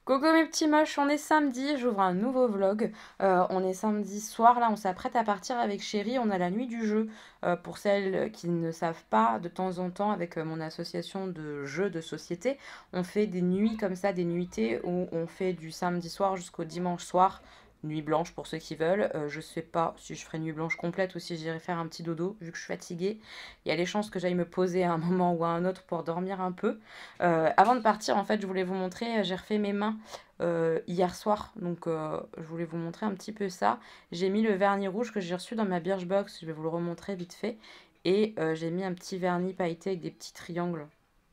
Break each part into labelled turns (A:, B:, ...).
A: Coucou mes petits moches, on est samedi, j'ouvre un nouveau vlog. On est samedi soir, là on s'apprête à partir avec Chéri, on a la nuit du jeu. Pour celles qui ne savent pas, de temps en temps avec mon association de jeux de société, on fait des nuits comme ça, des nuitées où on fait du samedi soir jusqu'au dimanche soir. Nuit blanche pour ceux qui veulent. Je sais pas si je ferai nuit blanche complète ou si j'irai faire un petit dodo vu que je suis fatiguée. Il y a les chances que j'aille me poser à un moment ou à un autre pour dormir un peu. Avant de partir, en fait, je voulais vous montrer, j'ai refait mes mains hier soir, donc je voulais vous montrer un petit peu ça. J'ai mis le vernis rouge que j'ai reçu dans ma Birchbox, je vais vous le remontrer vite fait. Et j'ai mis un petit vernis pailleté avec des petits triangles.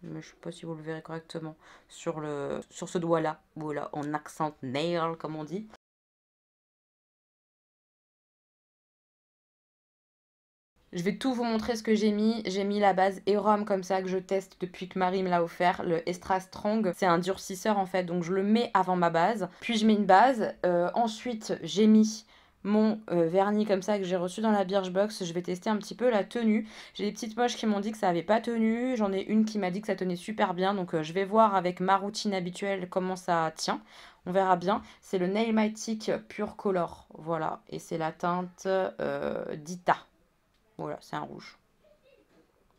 A: Mais je sais pas si vous le verrez correctement sur ce doigt-là, voilà, en accent nail comme on dit. Je vais tout vous montrer ce que j'ai mis. J'ai mis la base Erom comme ça que je teste depuis que Marie me l'a offert. Le Extra Strong, c'est un durcisseur en fait, donc je le mets avant ma base. Puis je mets une base. Ensuite, j'ai mis mon vernis comme ça que j'ai reçu dans la Birchbox. Je vais tester un petit peu la tenue. J'ai des petites moches qui m'ont dit que ça n'avait pas tenu. J'en ai une qui m'a dit que ça tenait super bien. Donc je vais voir avec ma routine habituelle comment ça tient. On verra bien. C'est le Nailmatic Pure Color. Voilà. Et c'est la teinte Dita. Voilà, c'est un rouge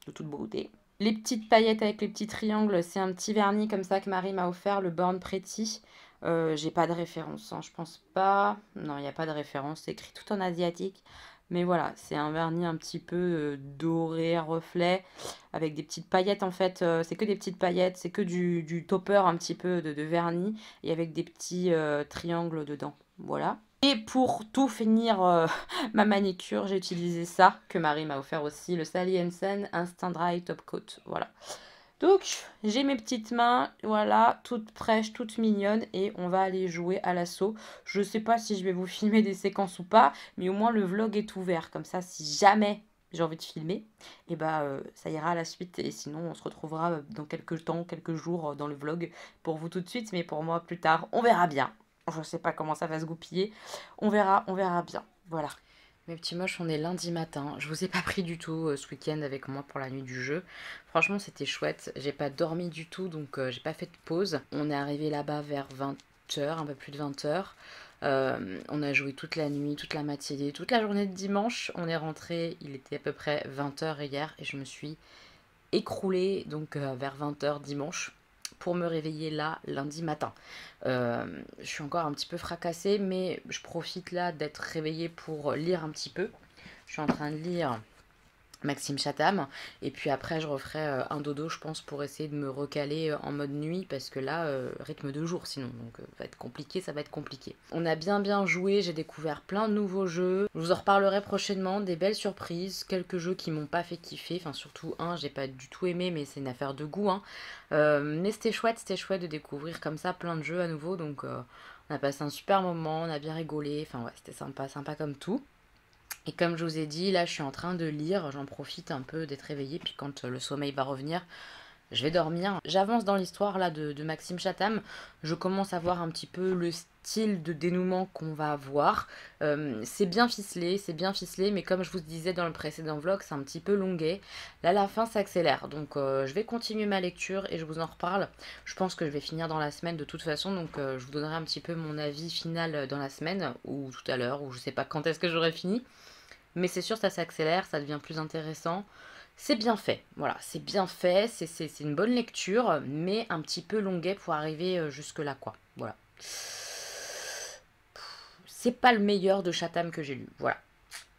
A: de toute beauté. Les petites paillettes avec les petits triangles, c'est un petit vernis comme ça que Marie m'a offert, le Born Pretty. J'ai pas de référence, hein, je pense pas. Non, il n'y a pas de référence, c'est écrit tout en asiatique. Mais voilà, c'est un vernis un petit peu doré, reflet, avec des petites paillettes en fait. C'est que des petites paillettes, c'est que du topper un petit peu de vernis, et avec des petits triangles dedans. Voilà. Et pour tout finir ma manicure, j'ai utilisé ça, que Marie m'a offert aussi, le Sally Hansen Instant Dry Top Coat. Voilà. Donc, j'ai mes petites mains, voilà, toutes fraîches, toutes mignonnes, et on va aller jouer à l'assaut. Je sais pas si je vais vous filmer des séquences ou pas, mais au moins le vlog est ouvert. Comme ça, si jamais j'ai envie de filmer, et ça ira à la suite. Et sinon, on se retrouvera dans quelques temps, quelques jours dans le vlog. Pour vous tout de suite, mais pour moi plus tard, on verra bien. Je sais pas comment ça va se goupiller. On verra bien. Voilà. Mes petits moches, on est lundi matin. Je vous ai pas pris du tout ce week-end avec moi pour la nuit du jeu. Franchement, c'était chouette. J'ai pas dormi du tout, donc j'ai pas fait de pause. On est arrivé là-bas vers 20h, un peu plus de 20h. On a joué toute la nuit, toute la matinée, toute la journée de dimanche. On est rentré, il était à peu près 20h hier et je me suis écroulée donc vers 20h dimanche pour me réveiller là lundi matin. Je suis encore un petit peu fracassée, mais je profite là d'être réveillée pour lire un petit peu. Je suis en train de lire Maxime Chatham, et puis après je referai un dodo je pense pour essayer de me recaler en mode nuit, parce que là rythme de jour sinon, donc va être compliqué, ça va être compliqué. On a bien joué, j'ai découvert plein de nouveaux jeux, je vous en reparlerai prochainement, des belles surprises, quelques jeux qui m'ont pas fait kiffer, enfin surtout un j'ai pas du tout aimé, mais c'est une affaire de goût hein. Mais c'était chouette de découvrir comme ça plein de jeux à nouveau, donc on a passé un super moment, on a bien rigolé, enfin ouais c'était sympa comme tout. Et comme je vous ai dit, là je suis en train de lire, j'en profite un peu d'être réveillée, puis quand le sommeil va revenir, je vais dormir. J'avance dans l'histoire là de Maxime Chatham, je commence à voir un petit peu le style de dénouement qu'on va avoir. C'est bien ficelé, mais comme je vous disais dans le précédent vlog, c'est un petit peu longuet. Là la fin s'accélère, donc je vais continuer ma lecture et je vous en reparle. Je pense que je vais finir dans la semaine de toute façon, donc je vous donnerai un petit peu mon avis final dans la semaine, ou tout à l'heure, ou je sais pas quand est-ce que j'aurai fini. Mais c'est sûr, ça s'accélère, ça devient plus intéressant. C'est bien fait, voilà, c'est bien fait, c'est une bonne lecture, mais un petit peu longuet pour arriver jusque-là, quoi. Voilà. C'est pas le meilleur de Chatham que j'ai lu, voilà.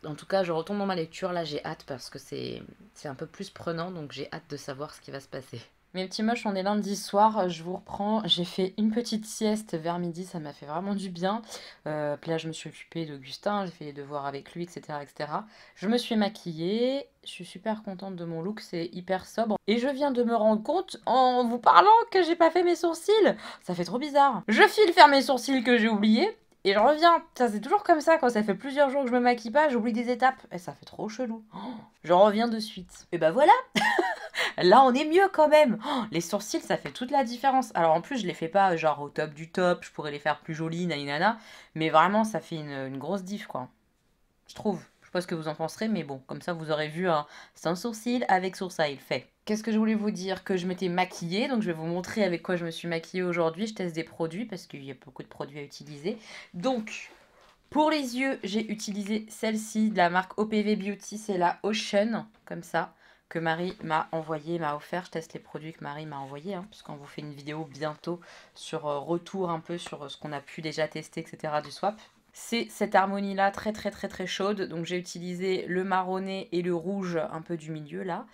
A: En tout cas, je retourne dans ma lecture, là j'ai hâte parce que c'est un peu plus prenant, donc j'ai hâte de savoir ce qui va se passer. Mes petits moches, on est lundi soir, je vous reprends. J'ai fait une petite sieste vers midi, ça m'a fait vraiment du bien. Puis là, je me suis occupée d'Augustin, j'ai fait les devoirs avec lui, etc., etc. Je me suis maquillée, je suis super contente de mon look, c'est hyper sobre. Et je viens de me rendre compte en vous parlant que j'ai pas fait mes sourcils. Ça fait trop bizarre. Je file faire mes sourcils que j'ai oubliés. Et je reviens. Ça, c'est toujours comme ça, quand ça fait plusieurs jours que je me maquille pas, j'oublie des étapes. Et ça fait trop chelou. Oh, je reviens de suite. Et bah voilà. Là, on est mieux quand même. Oh, les sourcils, ça fait toute la différence. Alors en plus, je les fais pas genre au top du top. Je pourrais les faire plus jolis, naninana. Mais vraiment, ça fait une grosse diff, quoi. Je trouve. sais pas ce que vous en penserez, mais bon, comme ça vous aurez vu un sans sourcil avec sourcil fait. Qu'est-ce que je voulais vous dire? Que je m'étais maquillée, donc je vais vous montrer avec quoi je me suis maquillée aujourd'hui. Je teste des produits parce qu'il y a beaucoup de produits à utiliser. Donc, pour les yeux, j'ai utilisé celle-ci de la marque OPV Beauty, c'est la Ocean, comme ça, que Marie m'a envoyé, m'a offert. Je teste les produits que Marie m'a envoyés, hein, puisqu'on vous fait une vidéo bientôt sur retour un peu sur ce qu'on a pu déjà tester, etc. du swap. C'est cette harmonie-là très très très très chaude, donc j'ai utilisé le marronné et le rouge un peu du milieu là,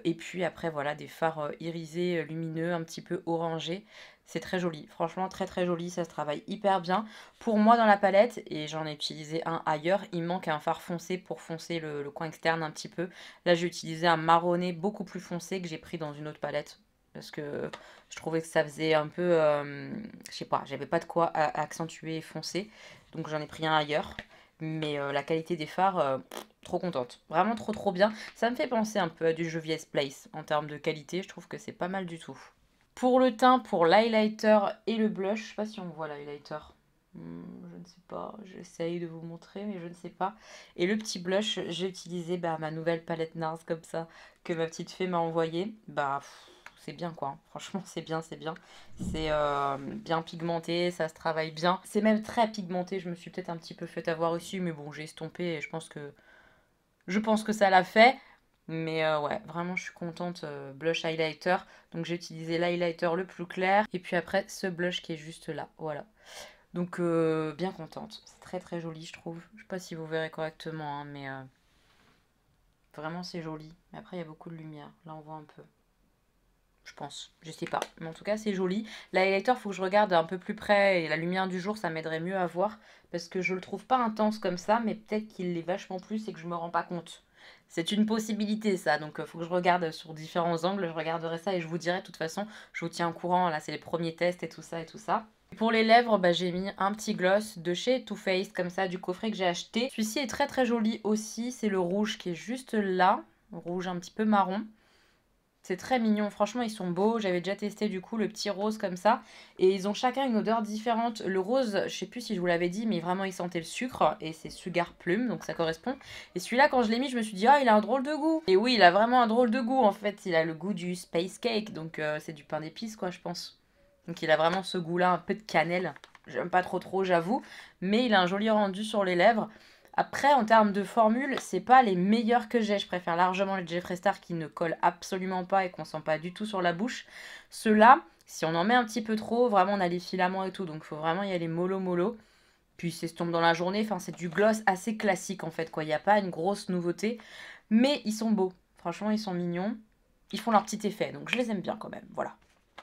A: et puis après voilà des fards irisés, lumineux, un petit peu orangés. C'est très joli, franchement très très joli, ça se travaille hyper bien. Pour moi dans la palette, et j'en ai utilisé un ailleurs, il manque un fard foncé pour foncer le coin externe un petit peu. Là j'ai utilisé un marronné beaucoup plus foncé que j'ai pris dans une autre palette. Parce que je trouvais que ça faisait un peu, je sais pas, j'avais pas de quoi accentuer et foncer. Donc j'en ai pris un ailleurs. Mais la qualité des fards, trop contente. Vraiment trop trop bien. Ça me fait penser un peu à du Juvia's Place en termes de qualité. Je trouve que c'est pas mal du tout. Pour le teint, pour l'highlighter et le blush, je sais pas si on voit l'highlighter. Je ne sais pas, j'essaye de vous montrer, mais je ne sais pas. Et le petit blush, j'ai utilisé ma nouvelle palette NARS comme ça, que ma petite fée m'a envoyée. C'est bien quoi, franchement c'est bien, c'est bien. C'est bien pigmenté, ça se travaille bien. C'est même très pigmenté, je me suis peut-être un petit peu fait avoir aussi, mais bon j'ai estompé et je pense que ça l'a fait. Mais ouais, vraiment je suis contente, blush highlighter. Donc j'ai utilisé l'highlighter le plus clair. Et puis après ce blush qui est juste là, voilà. Donc bien contente. C'est très très joli je trouve. Je sais pas si vous verrez correctement, hein, mais vraiment c'est joli. Mais après il y a beaucoup de lumière. Là on voit un peu. Je pense, je sais pas. Mais en tout cas c'est joli. L'highlighter faut que je regarde un peu plus près. Et la lumière du jour ça m'aiderait mieux à voir. Parce que je le trouve pas intense comme ça. Mais peut-être qu'il l'est vachement plus et que je me rends pas compte. C'est une possibilité ça. Donc il faut que je regarde sur différents angles. Je regarderai ça et je vous dirai de toute façon. Je vous tiens au courant. Là c'est les premiers tests et tout ça et tout ça. Pour les lèvres, j'ai mis un petit gloss de chez Too Faced, comme ça, du coffret que j'ai acheté. Celui-ci est très très joli aussi, c'est le rouge qui est juste là, rouge un petit peu marron. C'est très mignon, franchement ils sont beaux, j'avais déjà testé du coup le petit rose comme ça. Et ils ont chacun une odeur différente. Le rose, je sais plus si je vous l'avais dit, mais vraiment il sentait le sucre et c'est sugar plume, donc ça correspond. Et celui-là quand je l'ai mis, je me suis dit, ah il a un drôle de goût. Et oui, il a vraiment un drôle de goût en fait, il a le goût du space cake, donc c'est du pain d'épices quoi je pense. Donc il a vraiment ce goût-là, un peu de cannelle. J'aime pas trop trop, j'avoue. Mais il a un joli rendu sur les lèvres. Après, en termes de formule, c'est pas les meilleurs que j'ai. Je préfère largement les Jeffree Star qui ne collent absolument pas et qu'on sent pas du tout sur la bouche. Ceux-là, si on en met un petit peu trop, vraiment on a les filaments et tout. Donc il faut vraiment y aller mollo mollo. Puis il s'estompe dans la journée. Enfin, c'est du gloss assez classique en fait, quoi. Il n'y a pas une grosse nouveauté. Mais ils sont beaux. Franchement, ils sont mignons. Ils font leur petit effet. Donc je les aime bien quand même. Voilà.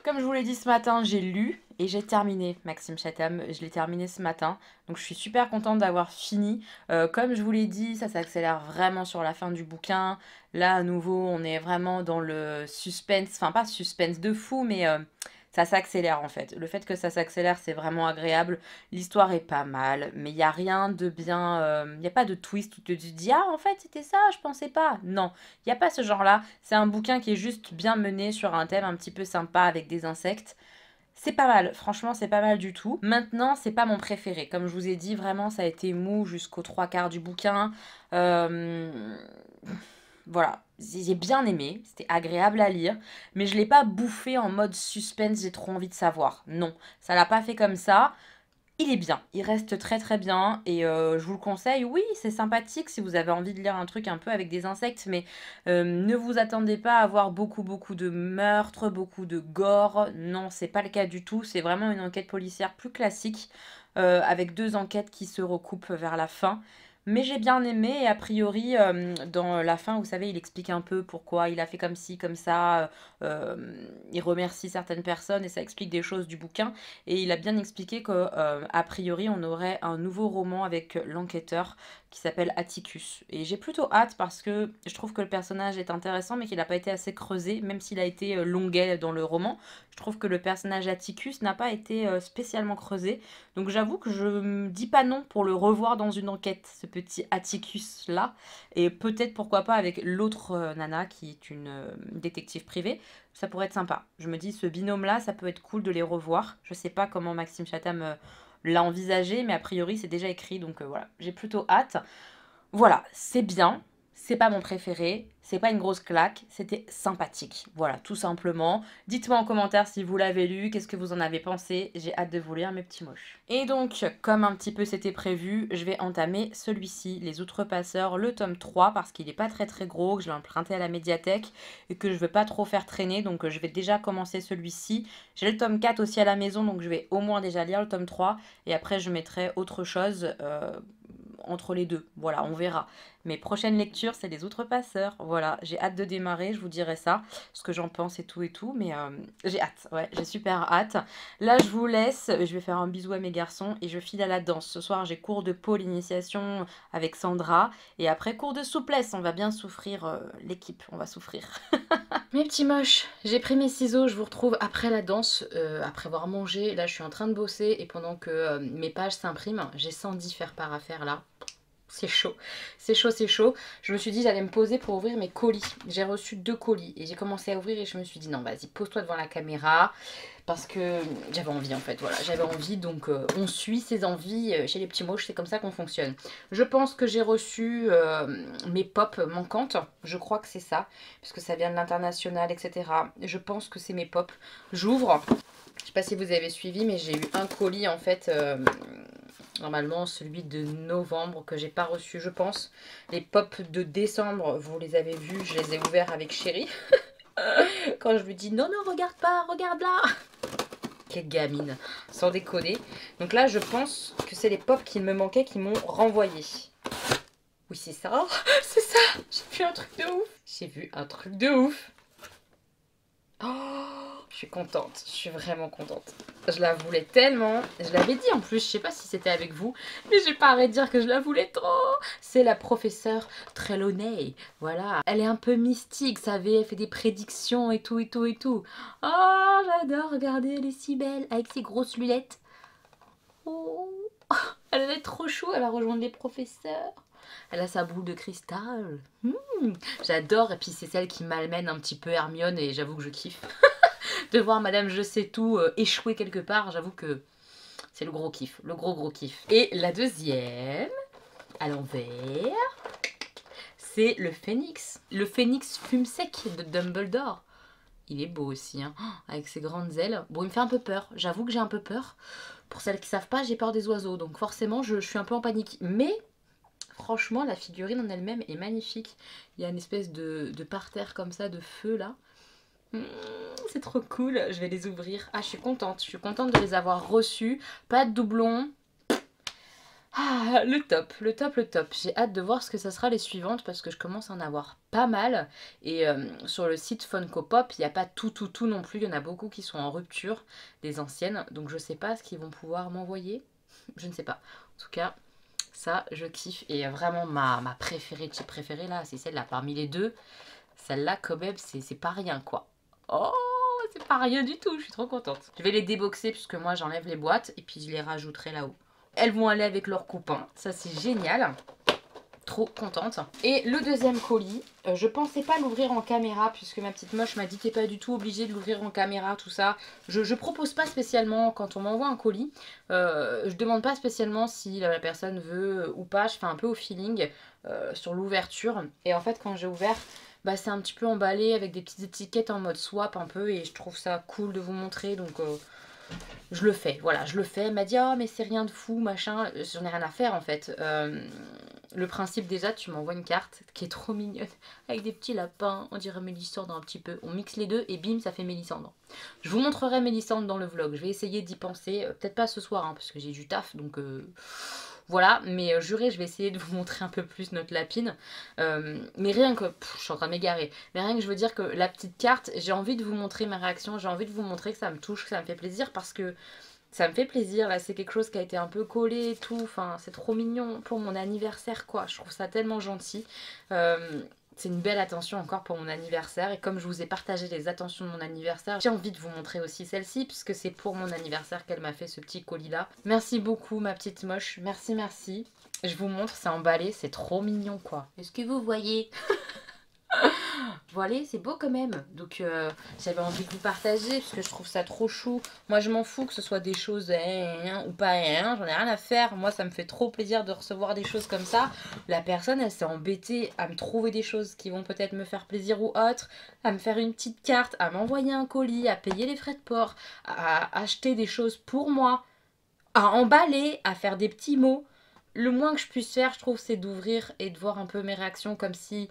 A: Comme je vous l'ai dit ce matin, j'ai lu et j'ai terminé Maxime Chatham. Je l'ai terminé ce matin. Donc je suis super contente d'avoir fini. Comme je vous l'ai dit, ça s'accélère vraiment sur la fin du bouquin. Là, à nouveau, on est vraiment dans le suspense. Enfin, pas suspense de fou, mais ça s'accélère en fait. Le fait que ça s'accélère, c'est vraiment agréable. L'histoire est pas mal, mais il n'y a rien de bien... Il n'y a pas de twist où tu te dis, ah en fait c'était ça, je pensais pas. Non, il n'y a pas ce genre-là. C'est un bouquin qui est juste bien mené sur un thème un petit peu sympa avec des insectes. C'est pas mal, franchement c'est pas mal du tout. Maintenant c'est pas mon préféré, comme je vous ai dit vraiment ça a été mou jusqu'aux trois quarts du bouquin. Voilà, j'ai bien aimé, c'était agréable à lire, mais je l'ai pas bouffé en mode suspense, j'ai trop envie de savoir. Non, ça l'a pas fait comme ça. Il est bien, il reste très très bien et je vous le conseille. Oui, c'est sympathique si vous avez envie de lire un truc un peu avec des insectes, mais ne vous attendez pas à avoir beaucoup beaucoup de meurtres, beaucoup de gore. Non, c'est pas le cas du tout. C'est vraiment une enquête policière plus classique avec deux enquêtes qui se recoupent vers la fin. Mais j'ai bien aimé et a priori dans la fin, vous savez, il explique un peu pourquoi il a fait comme ci, comme ça. Il remercie certaines personnes et ça explique des choses du bouquin. Et il a bien expliqué que a priori on aurait un nouveau roman avec l'enquêteur qui s'appelle Atticus. Et j'ai plutôt hâte parce que je trouve que le personnage est intéressant mais qu'il n'a pas été assez creusé, même s'il a été longuet dans le roman. Je trouve que le personnage Atticus n'a pas été spécialement creusé. Donc j'avoue que je me dis pas non pour le revoir dans une enquête, ce petit Atticus là. Et peut-être pourquoi pas avec l'autre nana qui est une détective privée. Ça pourrait être sympa. Je me dis ce binôme là, ça peut être cool de les revoir. Je sais pas comment Maxime Chatham l'a envisagé, mais a priori c'est déjà écrit. Donc voilà, j'ai plutôt hâte. Voilà, c'est bien, c'est pas mon préféré, c'est pas une grosse claque, c'était sympathique. Voilà, tout simplement. Dites-moi en commentaire si vous l'avez lu, qu'est-ce que vous en avez pensé. J'ai hâte de vous lire mes petits moches. Et donc, comme un petit peu c'était prévu, je vais entamer celui-ci, Les Outrepasseurs, le tome 3, parce qu'il est pas très gros, que je l'ai emprunté à la médiathèque et que je veux pas trop faire traîner, donc je vais déjà commencer celui-ci. J'ai le tome 4 aussi à la maison, donc je vais au moins déjà lire le tome 3 et après je mettrai autre chose entre les deux. Voilà, on verra. Mes prochaines lectures, c'est Les Outrepasseurs. Voilà, j'ai hâte de démarrer, je vous dirai ça, ce que j'en pense et tout, mais j'ai hâte, ouais, j'ai super hâte. Là, je vous laisse, je vais faire un bisou à mes garçons et je file à la danse. Ce soir, j'ai cours de pôle initiation avec Sandra et après cours de souplesse. On va bien souffrir, l'équipe, on va souffrir. Mes petits moches, j'ai pris mes ciseaux, je vous retrouve après la danse, après avoir mangé. Là, je suis en train de bosser et pendant que mes pages s'impriment, j'ai 110 faire-part à faire là. C'est chaud, c'est chaud, c'est chaud. Je me suis dit j'allais me poser pour ouvrir mes colis. J'ai reçu 2 colis et j'ai commencé à ouvrir et je me suis dit non vas-y pose-toi devant la caméra parce que j'avais envie en fait, voilà, j'avais envie donc on suit ses envies chez les petits moches, c'est comme ça qu'on fonctionne. Je pense que j'ai reçu mes pop manquantes, je crois que c'est ça, parce que ça vient de l'international etc. Je pense que c'est mes pop. J'ouvre, je sais pas si vous avez suivi mais j'ai eu un colis en fait... Normalement, celui de novembre que j'ai pas reçu, je pense. Les pop de décembre, vous les avez vus, je les ai ouverts avec Chéri. Quand je lui dis non, non, regarde pas, regarde là. Quelle gamine, sans déconner. Donc là, je pense que c'est les pop qui me manquaient qui m'ont renvoyé. Oui, c'est ça. C'est ça. J'ai vu un truc de ouf. J'ai vu un truc de ouf. Oh, je suis contente, je suis vraiment contente. Je la voulais tellement, je l'avais dit en plus, je sais pas si c'était avec vous, mais j'ai pas arrêté de dire que je la voulais trop. C'est la professeure Trelawney, voilà. Elle est un peu mystique, vous savez, elle fait des prédictions et tout. Oh, j'adore, regardez, elle est si belle, avec ses grosses lunettes. Oh, elle va être trop chou, elle va rejoindre les professeurs. Elle a sa boule de cristal. J'adore, et puis c'est celle qui malmène un petit peu Hermione, et j'avoue que je kiffe. De voir Madame Je sais tout échouer quelque part, j'avoue que c'est le gros kiff, le gros kiff. Et la deuxième, à l'envers, c'est le phénix. Le phénix fume sec de Dumbledore. Il est beau aussi, hein, avec ses grandes ailes. Bon, il me fait un peu peur, j'avoue que j'ai un peu peur. Pour celles qui savent pas, j'ai peur des oiseaux, donc forcément je suis un peu en panique. Mais franchement, la figurine en elle-même est magnifique. Il y a une espèce de parterre comme ça, de feu là. C'est trop cool, je vais les ouvrir. Ah, je suis contente de les avoir reçus. Pas de doublons. Ah, le top. J'ai hâte de voir ce que ça sera les suivantes parce que je commence à en avoir pas mal. Et sur le site Funko Pop, il n'y a pas tout non plus. Il y en a beaucoup qui sont en rupture, des anciennes. Donc je sais pas ce qu'ils vont pouvoir m'envoyer. Je ne sais pas. En tout cas, ça, je kiffe. Et vraiment, ma préférée là, c'est celle-là. Parmi les deux, celle-là, quand même, c'est pas rien quoi. Oh, c'est pas rien du tout, je suis trop contente. Je vais les déboxer puisque moi j'enlève les boîtes et puis je les rajouterai là-haut. Elles vont aller avec leurs copains, ça c'est génial. Trop contente. Et le deuxième colis, je pensais pas l'ouvrir en caméra puisque ma petite moche m'a dit t'es pas du tout obligée de l'ouvrir en caméra, tout ça. Je propose pas spécialement quand on m'envoie un colis. Je demande pas spécialement si la personne veut ou pas. Je fais un peu au feeling sur l'ouverture. Et en fait quand j'ai ouvert, bah, c'est un petit peu emballé avec des petites étiquettes en mode swap un peu. Et je trouve ça cool de vous montrer donc... je le fais, voilà, je le fais. Elle m'a dit, oh mais c'est rien de fou, machin. J'en ai rien à faire en fait. Le principe déjà, tu m'envoies une carte qui est trop mignonne, avec des petits lapins, on dirait Mélissandre un petit peu. On mixe les deux et bim, ça fait Mélissandre. Je vous montrerai Mélissandre dans le vlog, je vais essayer d'y penser. Peut-être pas ce soir, hein, parce que j'ai du taf, donc... Voilà, mais juré, je vais essayer de vous montrer un peu plus notre lapine. Mais rien que... je suis en train de m'égarer. Mais rien que je veux dire que la petite carte, j'ai envie de vous montrer ma réaction. J'ai envie de vous montrer que ça me touche, que ça me fait plaisir. Parce que ça me fait plaisir. Là, c'est quelque chose qui a été un peu collé et tout. Enfin, c'est trop mignon pour mon anniversaire, quoi. Je trouve ça tellement gentil. C'est une belle attention encore pour mon anniversaire. Et comme je vous ai partagé les attentions de mon anniversaire, j'ai envie de vous montrer aussi celle-ci, puisque c'est pour mon anniversaire qu'elle m'a fait ce petit colis-là. Merci beaucoup, ma petite moche. Merci, merci. Je vous montre, c'est emballé, c'est trop mignon, quoi. Est-ce que vous voyez? Voilà, c'est beau quand même. Donc j'avais envie de vous partager parce que je trouve ça trop chou. Moi je m'en fous que ce soit des choses ou pas, j'en ai rien à faire. Moi ça me fait trop plaisir de recevoir des choses comme ça. La personne elle s'est embêtée à me trouver des choses qui vont peut-être me faire plaisir ou autre, à me faire une petite carte, à m'envoyer un colis, à payer les frais de port, à acheter des choses pour moi, à emballer, à faire des petits mots. Le moins que je puisse faire, je trouve, c'est d'ouvrir et de voir un peu mes réactions comme si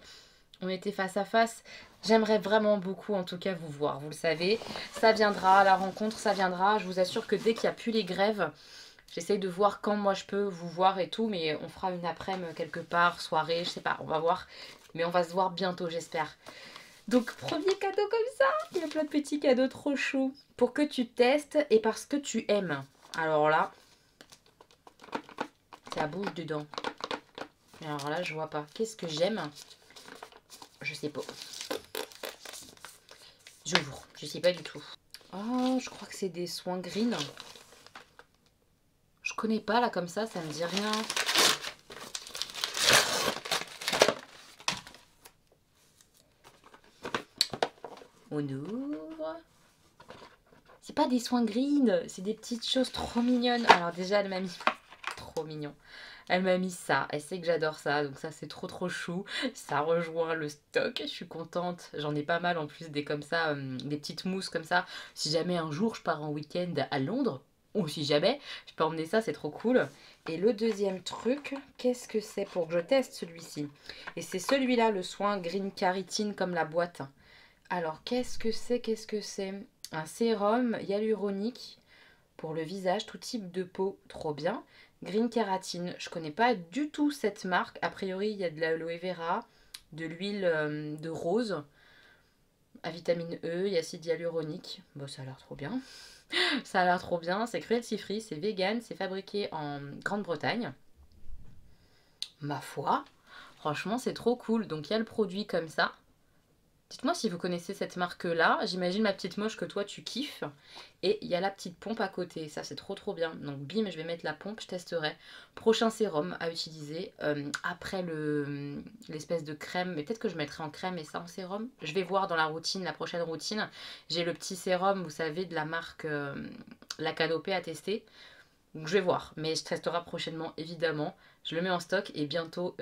A: on était face à face. J'aimerais vraiment beaucoup en tout cas vous voir, vous le savez. Ça viendra, la rencontre, ça viendra. Je vous assure que dès qu'il n'y a plus les grèves, j'essaye de voir quand moi je peux vous voir et tout. Mais on fera une après-midi quelque part, soirée, je sais pas, on va voir. Mais on va se voir bientôt, j'espère. Donc premier cadeau comme ça, il y a plein de petits cadeaux trop choux. Pour que tu testes et parce que tu aimes. Alors là, ça bouge dedans. Alors là, je vois pas. Qu'est-ce que j'aime? Je sais pas. J'ouvre, je sais pas du tout. Oh, je crois que c'est des soins green. Je connais pas là comme ça me dit rien. On ouvre. C'est pas des soins green, c'est des petites choses trop mignonnes. Alors déjà, elle m'a mis... Trop mignon. Elle m'a mis ça. Elle sait que j'adore ça. Donc ça, c'est trop chou. Ça rejoint le stock. Je suis contente. J'en ai pas mal en plus des comme ça, des petites mousses comme ça. Si jamais un jour je pars en week-end à Londres, ou si jamais, je peux emmener ça. C'est trop cool. Et le deuxième truc, qu'est-ce que c'est pour que je teste celui-ci? Et c'est celui-là, le soin Green Carotine comme la boîte. Alors, qu'est-ce que c'est? Qu'est-ce que c'est? Un sérum hyaluronique pour le visage, tout type de peau, trop bien. Green Kératine, je connais pas du tout cette marque. A priori, il y a de l'aloe vera, de l'huile de rose, à vitamine E, il y a acide hyaluronique. Bon, ça a l'air trop bien. Ça a l'air trop bien. C'est cruelty free, c'est vegan, c'est fabriqué en Grande-Bretagne. Ma foi, franchement, c'est trop cool. Donc, il y a le produit comme ça. Dites-moi si vous connaissez cette marque-là. J'imagine ma petite moche que toi tu kiffes. Et il y a la petite pompe à côté. Ça c'est trop bien. Donc bim, je vais mettre la pompe, je testerai. Prochain sérum à utiliser. Après l'espèce de crème. Mais peut-être que je mettrai en crème et ça en sérum. Je vais voir dans la routine, la prochaine routine. J'ai le petit sérum, vous savez, de la marque La Canopée à tester. Donc je vais voir. Mais je testerai prochainement évidemment. Je le mets en stock et bientôt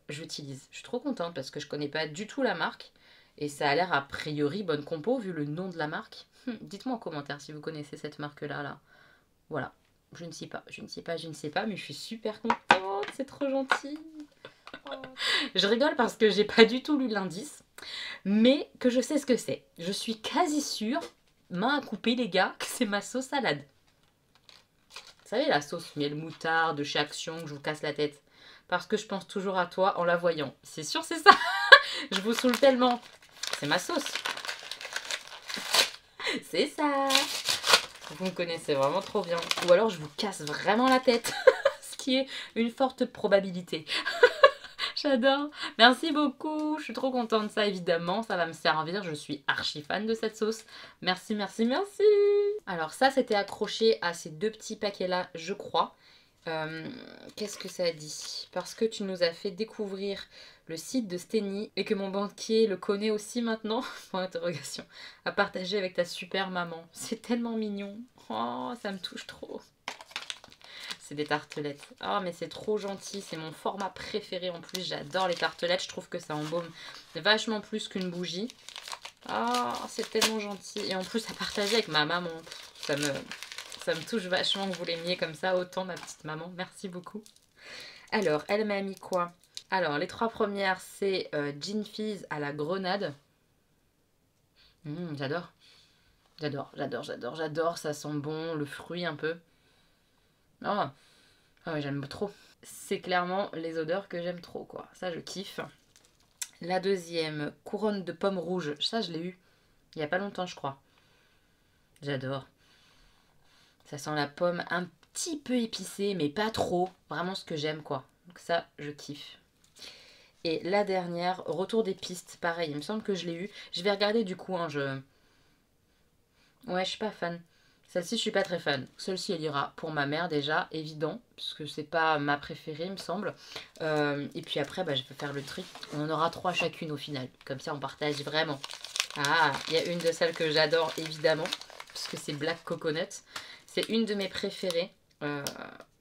A: j'utilise. Je suis trop contente parce que je connais pas du tout la marque. Et ça a l'air a priori bonne compo vu le nom de la marque. Dites-moi en commentaire si vous connaissez cette marque-là. Là. Voilà. Je ne sais pas, mais je suis super contente. C'est trop gentil. Je rigole parce que j'ai pas du tout lu l'indice, mais que je sais ce que c'est. Je suis quasi sûre, main à couper les gars, que c'est ma sauce salade. Vous savez la sauce miel moutarde de chez Action que je vous casse la tête. Parce que je pense toujours à toi en la voyant. C'est sûr c'est ça. Je vous saoule tellement. C'est ma sauce. C'est ça. Vous me connaissez vraiment trop bien. Ou alors je vous casse vraiment la tête. Ce qui est une forte probabilité. J'adore. Merci beaucoup. Je suis trop contente de ça, évidemment. Ça va me servir. Je suis archi fan de cette sauce. Merci. Alors ça, c'était accroché à ces deux petits paquets-là, je crois. Qu'est-ce que ça dit? Parce que tu nous as fait découvrir le site de Steny et que mon banquier le connaît aussi maintenant, point d'interrogation, à partager avec ta super maman. C'est tellement mignon. Oh, ça me touche trop. C'est des tartelettes. Oh, mais c'est trop gentil. C'est mon format préféré en plus. J'adore les tartelettes. Je trouve que ça embaume vachement plus qu'une bougie. Oh, c'est tellement gentil. Et en plus, à partager avec ma maman. Ça me touche vachement que vous l'aimiez comme ça, autant ma petite maman. Merci beaucoup. Alors, elle m'a mis quoi? Alors, les trois premières, c'est Gin Fizz à la grenade. J'adore. J'adore. Ça sent bon, le fruit un peu. Oh, ah ouais, j'aime trop. C'est clairement les odeurs que j'aime trop, quoi. Ça, je kiffe. La deuxième, couronne de pommes rouges. Ça, je l'ai eu il y a pas longtemps, je crois. J'adore. Ça sent la pomme un petit peu épicée, mais pas trop. Vraiment ce que j'aime, quoi. Donc ça, je kiffe. Et la dernière, retour des pistes. Pareil, il me semble que je l'ai eu. Je vais regarder du coup, hein, Ouais, je suis pas fan. Celle-ci, je suis pas très fan. Celle-ci, elle ira pour ma mère déjà, évident, parce que c'est pas ma préférée, il me semble. Et puis après, bah, je vais faire le tri. On en aura 3 chacune au final. Comme ça, on partage vraiment. Ah, il y a une de celles que j'adore, évidemment, parce que c'est Black Coconut. C'est une de mes préférées,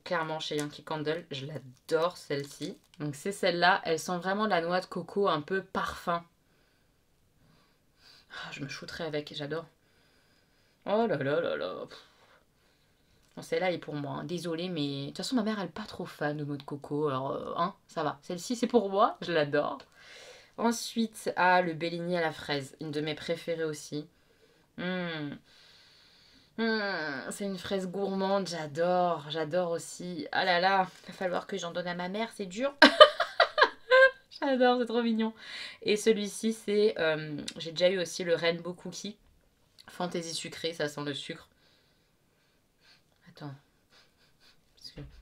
A: clairement, chez Yankee Candle. Je l'adore, celle-ci. Donc c'est celle-là. Elle sent vraiment la noix de coco un peu parfum. Ah, je me shooterai avec, j'adore. Oh là là là là. Bon, celle-là est pour moi, hein. Désolée, mais de toute façon, ma mère, elle n'est pas trop fan de noix de coco. Alors, hein, ça va. Celle-ci, c'est pour moi. Je l'adore. Ensuite, le Bellini à la fraise. Une de mes préférées aussi. C'est une fraise gourmande. J'adore. J'adore aussi. Ah là là, il va falloir que j'en donne à ma mère. C'est dur. J'adore, c'est trop mignon. Et celui-ci, c'est... j'ai déjà eu aussi le Rainbow Cookie. Fantaisie sucrée, ça sent le sucre. Attends.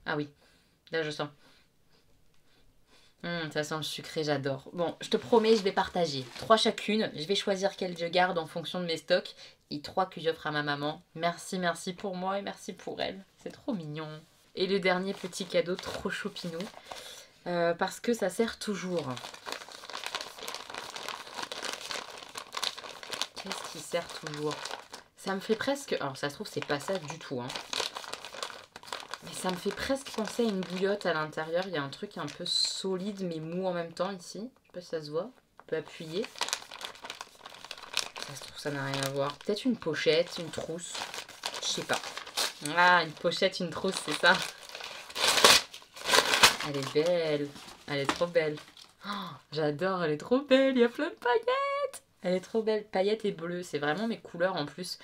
A: Ah oui, là je sens. Ça sent le sucré, j'adore. Bon, je te promets, je vais partager. 3 chacune. Je vais choisir quelle je garde en fonction de mes stocks. Et 3 que j'offre à ma maman. Merci, merci pour moi et merci pour elle. C'est trop mignon. Et le dernier petit cadeau trop choupinou. Parce que ça sert toujours. Qu'est-ce qui sert toujours? Ça me fait presque... Alors ça se trouve, c'est pas ça du tout, hein. Mais ça me fait presque penser à une bouillotte à l'intérieur. Il y a un truc un peu solide mais mou en même temps ici. Je sais pas si ça se voit. On peut appuyer. Ça se trouve, ça n'a rien à voir. Peut-être une pochette, une trousse. Je sais pas. Ah, une pochette, une trousse, c'est ça. Elle est belle. Elle est trop belle. Oh, j'adore, elle est trop belle. Il y a plein de paillettes. Elle est trop belle. Paillettes et bleu. C'est vraiment mes couleurs en plus.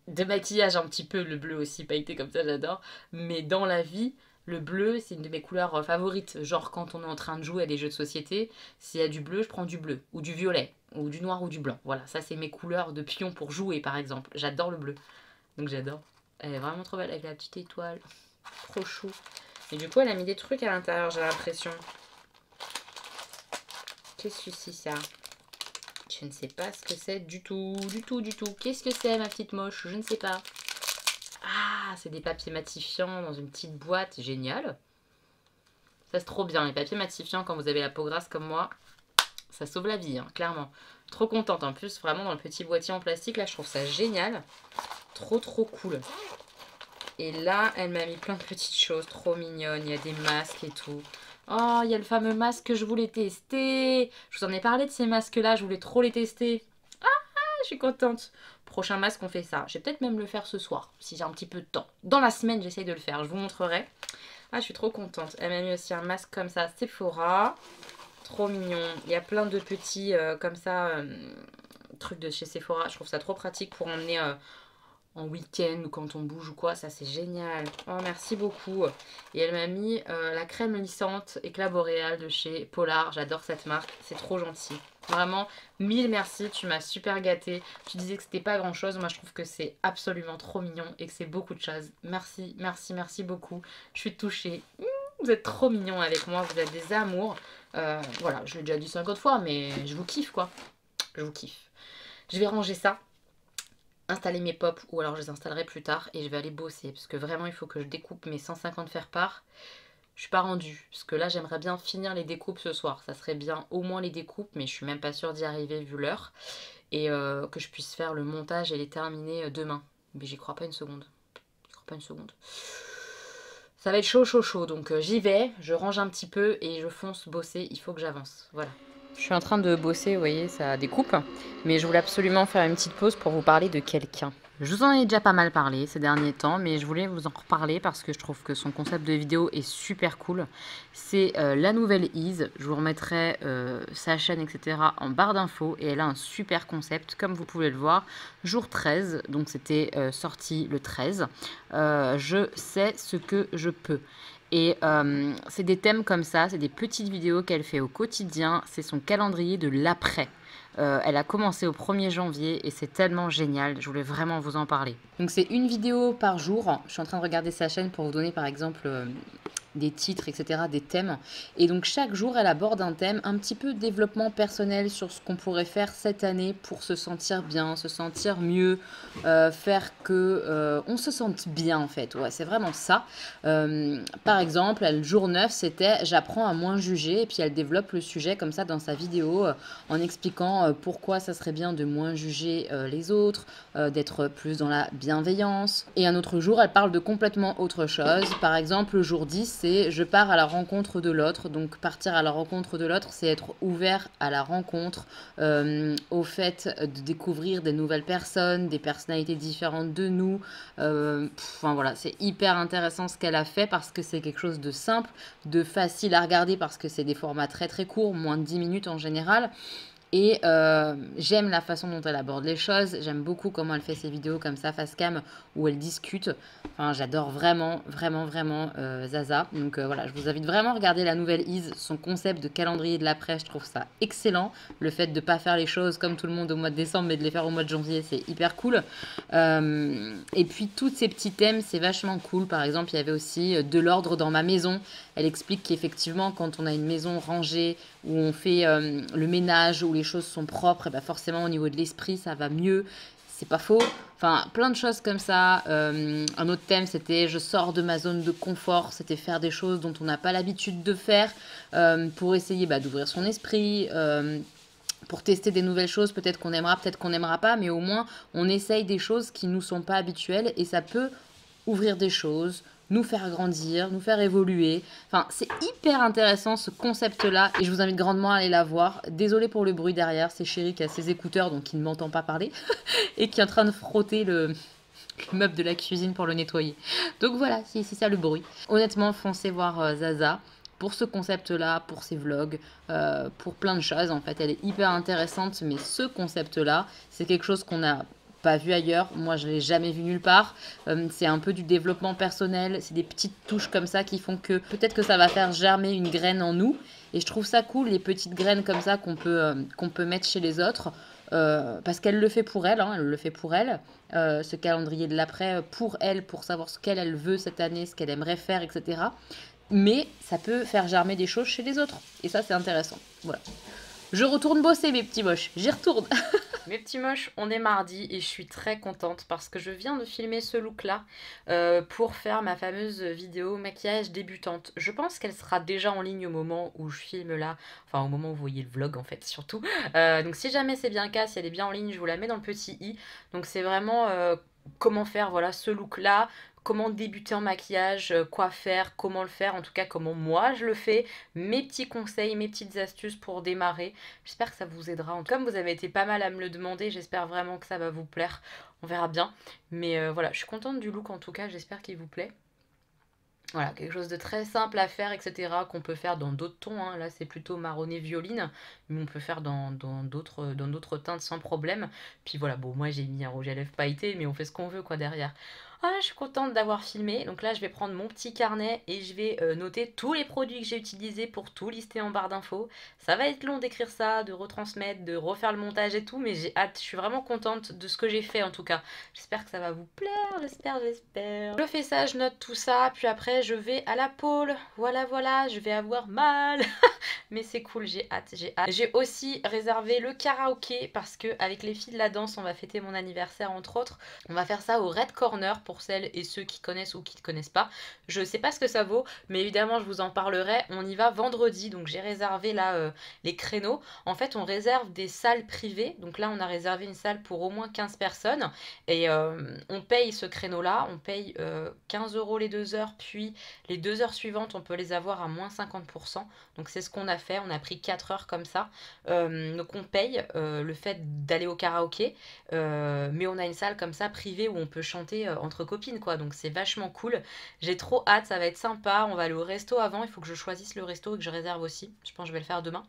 A: De maquillage un petit peu, le bleu aussi pailleté comme ça, j'adore. Mais dans la vie, le bleu, c'est une de mes couleurs favorites. Genre quand on est en train de jouer à des jeux de société, s'il y a du bleu, je prends du bleu. Ou du violet, ou du noir ou du blanc. Voilà, ça c'est mes couleurs de pion pour jouer par exemple. J'adore le bleu. Donc j'adore. Elle est vraiment trop belle avec la petite étoile. Trop chou. Et du coup, elle a mis des trucs à l'intérieur, j'ai l'impression. Qu'est-ce que c'est ça? Je ne sais pas ce que c'est du tout, du tout, du tout. Qu'est-ce que c'est, ma petite moche? Je ne sais pas. Ah, c'est des papiers matifiants dans une petite boîte. Génial. Ça, c'est trop bien. Les papiers matifiants, quand vous avez la peau grasse comme moi, ça sauve la vie, hein, clairement. Trop contente. En plus, vraiment, dans le petit boîtier en plastique, là, je trouve ça génial. Trop, trop cool. Et là, elle m'a mis plein de petites choses trop mignonnes. Il y a des masques et tout. Oh, il y a le fameux masque que je voulais tester. Je vous en ai parlé de ces masques-là. Je voulais trop les tester. Ah, je suis contente. Prochain masque, on fait ça. Je vais peut-être même le faire ce soir, si j'ai un petit peu de temps. Dans la semaine, j'essaye de le faire. Je vous montrerai. Ah, je suis trop contente. Elle m'a mis aussi un masque comme ça, Sephora. Trop mignon. Il y a plein de petits, comme ça, trucs de chez Sephora. Je trouve ça trop pratique pour emmener... en week-end ou quand on bouge ou quoi, ça c'est génial. Oh, merci beaucoup. Et elle m'a mis la crème lissante éclat boréal de chez Polar. J'adore cette marque, c'est trop gentil. Vraiment, mille merci, tu m'as super gâtée. Tu disais que c'était pas grand chose, moi je trouve que c'est absolument trop mignon et que c'est beaucoup de choses. Merci, merci, merci beaucoup. Je suis touchée. Vous êtes trop mignons avec moi, vous êtes des amours. Voilà, je l'ai déjà dit 50 fois, mais je vous kiffe quoi. Je vous kiffe. Je vais ranger ça, installer mes pops, ou alors je les installerai plus tard et je vais aller bosser parce que vraiment il faut que je découpe mes 150 faire-part. Je suis pas rendue parce que là j'aimerais bien finir les découpes ce soir, ça serait bien au moins les découpes, mais je suis même pas sûre d'y arriver vu l'heure, et que je puisse faire le montage et les terminer demain, mais j'y crois pas une seconde. J'y crois pas une seconde. Ça va être chaud chaud chaud, donc j'y vais, je range un petit peu et je fonce bosser, il faut que j'avance, voilà. Je suis en train de bosser, vous voyez, ça découpe. Mais je voulais absolument faire une petite pause pour vous parler de quelqu'un. Je vous en ai déjà pas mal parlé ces derniers temps, mais je voulais vous en reparler parce que je trouve que son concept de vidéo est super cool. C'est la nouvelle Ise. Je vous remettrai sa chaîne, etc. en barre d'infos. Et elle a un super concept, comme vous pouvez le voir. Jour 13, donc c'était sorti le 13. Je sais ce que je peux. Et c'est des thèmes comme ça, c'est des petites vidéos qu'elle fait au quotidien, c'est son calendrier de l'après. Elle a commencé au 1er janvier et c'est tellement génial, je voulais vraiment vous en parler. Donc c'est une vidéo par jour, je suis en train de regarder sa chaîne pour vous donner par exemple des titres, etc., des thèmes. Et donc chaque jour, elle aborde un thème, un petit peu développement personnel sur ce qu'on pourrait faire cette année pour se sentir bien, se sentir mieux, faire que on se sente bien en fait. Ouais, c'est vraiment ça. Par exemple, le jour 9, c'était j'apprends à moins juger, et puis elle développe le sujet comme ça dans sa vidéo en expliquant pourquoi ça serait bien de moins juger les autres, d'être plus dans la bienveillance. Et un autre jour, elle parle de complètement autre chose. Par exemple, le jour 10, c'est je pars à la rencontre de l'autre. Donc partir à la rencontre de l'autre, c'est être ouvert à la rencontre, au fait de découvrir des nouvelles personnes, des personnalités différentes de nous. Enfin voilà, c'est hyper intéressant ce qu'elle a fait parce que c'est quelque chose de simple, de facile à regarder parce que c'est des formats très très courts, moins de 10 minutes en général. Et j'aime la façon dont elle aborde les choses. J'aime beaucoup comment elle fait ses vidéos comme ça, face cam, où elle discute. Enfin, j'adore vraiment, vraiment, vraiment Zaza. Donc voilà, je vous invite vraiment à regarder la nouvelle Is, son concept de calendrier de l'après. Je trouve ça excellent. Le fait de ne pas faire les choses comme tout le monde au mois de décembre, mais de les faire au mois de janvier, c'est hyper cool. Et puis, tous ces petits thèmes, c'est vachement cool. Par exemple, il y avait aussi de l'ordre dans ma maison. Elle explique qu'effectivement, quand on a une maison rangée, où on fait le ménage, où les choses sont propres, et ben forcément au niveau de l'esprit ça va mieux. C'est pas faux. Enfin, plein de choses comme ça. Un autre thème, c'était je sors de ma zone de confort. C'était faire des choses dont on n'a pas l'habitude de faire pour essayer d'ouvrir son esprit. Pour tester des nouvelles choses, peut-être qu'on aimera, peut-être qu'on n'aimera pas, mais au moins on essaye des choses qui nous sont pas habituelles et ça peut ouvrir des choses, nous faire grandir, nous faire évoluer. Enfin, c'est hyper intéressant ce concept-là et je vous invite grandement à aller la voir. Désolée pour le bruit derrière, c'est Chéri qui a ses écouteurs donc il ne m'entend pas parler et qui est en train de frotter le meuble de la cuisine pour le nettoyer. Donc voilà, c'est ça le bruit. Honnêtement, foncez voir Zaza pour ce concept-là, pour ses vlogs, pour plein de choses. En fait, elle est hyper intéressante, mais ce concept-là, c'est quelque chose qu'on a pas vu ailleurs. Moi, je l'ai jamais vu nulle part. C'est un peu du développement personnel. C'est des petites touches comme ça qui font que peut-être que ça va faire germer une graine en nous. Et je trouve ça cool, les petites graines comme ça qu'on peut mettre chez les autres. Parce qu'elle le fait pour elle, hein, elle le fait pour elle. Ce calendrier de l'après, pour elle, pour savoir ce qu'elle veut cette année, ce qu'elle aimerait faire, etc. Mais ça peut faire germer des choses chez les autres. Et ça, c'est intéressant. Voilà. Je retourne bosser, mes petits moches. J'y retourne. Mes petits moches, on est mardi et je suis très contente parce que je viens de filmer ce look-là pour faire ma fameuse vidéo maquillage débutante. Je pense qu'elle sera déjà en ligne au moment où je filme là, enfin au moment où vous voyez le vlog en fait surtout. Donc si jamais c'est bien le cas, si elle est bien en ligne, je vous la mets dans le petit i. Donc c'est vraiment comment faire voilà ce look-là, comment débuter en maquillage, quoi faire, comment le faire, en tout cas comment moi je le fais, mes petits conseils, mes petites astuces pour démarrer. J'espère que ça vous aidera. Comme vous avez été pas mal à me le demander, j'espère vraiment que ça va vous plaire. On verra bien. Mais voilà, je suis contente du look en tout cas, j'espère qu'il vous plaît. Voilà, quelque chose de très simple à faire, etc. Qu'on peut faire dans d'autres tons. Hein. Là, c'est plutôt marronné violine, mais on peut faire dans d'autres teintes sans problème. Puis voilà, bon, moi j'ai mis un rouge à lèvres pailleté, mais on fait ce qu'on veut quoi derrière. Ah, je suis contente d'avoir filmé. Donc là, je vais prendre mon petit carnet et je vais noter tous les produits que j'ai utilisés pour tout lister en barre d'infos. Ça va être long d'écrire ça, de retransmettre, de refaire le montage et tout, mais j'ai hâte. Je suis vraiment contente de ce que j'ai fait en tout cas. J'espère que ça va vous plaire, j'espère. Je fais ça, je note tout ça, puis après je vais à la pôle. Voilà, je vais avoir mal. Mais c'est cool, j'ai hâte, j'ai hâte. J'ai aussi réservé le karaoké parce que avec les filles de la danse, on va fêter mon anniversaire entre autres. On va faire ça au Red Corner pour celles et ceux qui connaissent ou qui ne connaissent pas. Je sais pas ce que ça vaut, mais évidemment je vous en parlerai. On y va vendredi, donc j'ai réservé là les créneaux. En fait, on réserve des salles privées. Donc là, on a réservé une salle pour au moins 15 personnes. Et on paye ce créneau-là, on paye 15 € les 2 heures, puis les 2 heures suivantes, on peut les avoir à moins 50%. Donc c'est ce qu'on a fait, on a pris 4 heures comme ça. Donc on paye le fait d'aller au karaoké, mais on a une salle comme ça privée où on peut chanter entre copines quoi, donc c'est vachement cool. J'ai trop hâte, ça va être sympa. On va aller au resto avant, il faut que je choisisse le resto et que je réserve aussi. Je pense que je vais le faire demain.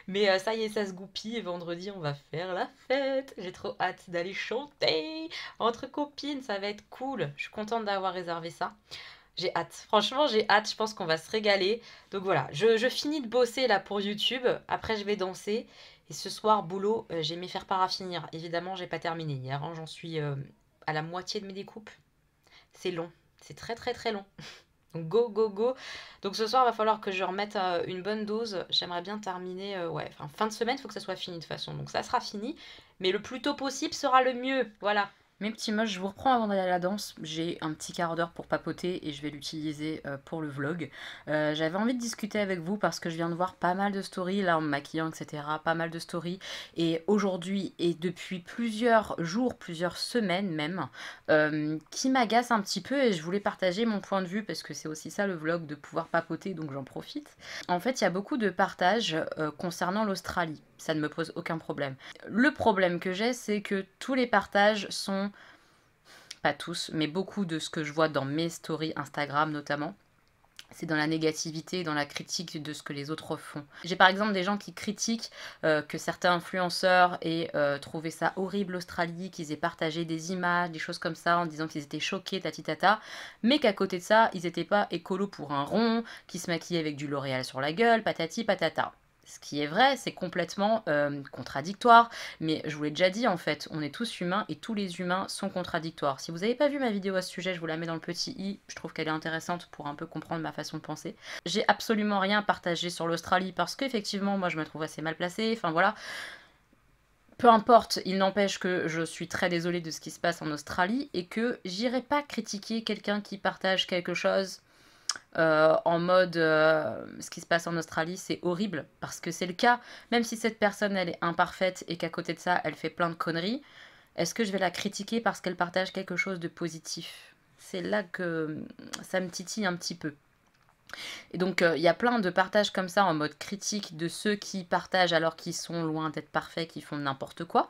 A: Mais ça y est, ça se goupille et vendredi on va faire la fête. J'ai trop hâte d'aller chanter entre copines, ça va être cool. Je suis contente d'avoir réservé ça. J'ai hâte, franchement j'ai hâte, je pense qu'on va se régaler. Donc voilà, je finis de bosser là pour YouTube, après je vais danser. Et ce soir, boulot, j'ai mes faire-part à finir. Évidemment, j'ai pas terminé hier, hein, j'en suis à la moitié de mes découpes. C'est long, c'est très très très long. Donc go, go, go. Donc ce soir, il va falloir que je remette une bonne dose. J'aimerais bien terminer, ouais, enfin fin de semaine, il faut que ça soit fini de toute façon. Donc ça sera fini, mais le plus tôt possible sera le mieux. Voilà. Mes petits moches, je vous reprends avant d'aller à la danse. J'ai un petit quart d'heure pour papoter et je vais l'utiliser pour le vlog. J'avais envie de discuter avec vous parce que je viens de voir pas mal de stories, là en me maquillant, etc. Pas mal de stories. Et aujourd'hui, et depuis plusieurs jours, plusieurs semaines même, qui m'agacent un petit peu et je voulais partager mon point de vue parce que c'est aussi ça le vlog, de pouvoir papoter, donc j'en profite. En fait, il y a beaucoup de partages concernant l'Australie. Ça ne me pose aucun problème. Le problème que j'ai, c'est que tous les partages sont, pas tous, mais beaucoup de ce que je vois dans mes stories Instagram notamment, c'est dans la négativité, dans la critique de ce que les autres font. J'ai par exemple des gens qui critiquent que certains influenceurs aient trouvé ça horrible l'Australie, qu'ils aient partagé des images, des choses comme ça, en disant qu'ils étaient choqués, tatitata, mais qu'à côté de ça, ils n'étaient pas écolos pour un rond, qui se maquillaient avec du L'Oréal sur la gueule, patati patata. Ce qui est vrai, c'est complètement contradictoire, mais je vous l'ai déjà dit en fait, on est tous humains et tous les humains sont contradictoires. Si vous n'avez pas vu ma vidéo à ce sujet, je vous la mets dans le petit i, je trouve qu'elle est intéressante pour un peu comprendre ma façon de penser. J'ai absolument rien partagé sur l'Australie parce qu'effectivement, moi je me trouve assez mal placée, enfin voilà. Peu importe, il n'empêche que je suis très désolée de ce qui se passe en Australie et que j'irai pas critiquer quelqu'un qui partage quelque chose en mode ce qui se passe en Australie c'est horrible, parce que c'est le cas, même si cette personne elle est imparfaite et qu'à côté de ça elle fait plein de conneries, est-ce que je vais la critiquer parce qu'elle partage quelque chose de positif? C'est là que ça me titille un petit peu. Et donc il y a plein de partages comme ça en mode critique de ceux qui partagent alors qu'ils sont loin d'être parfaits, qui font n'importe quoi.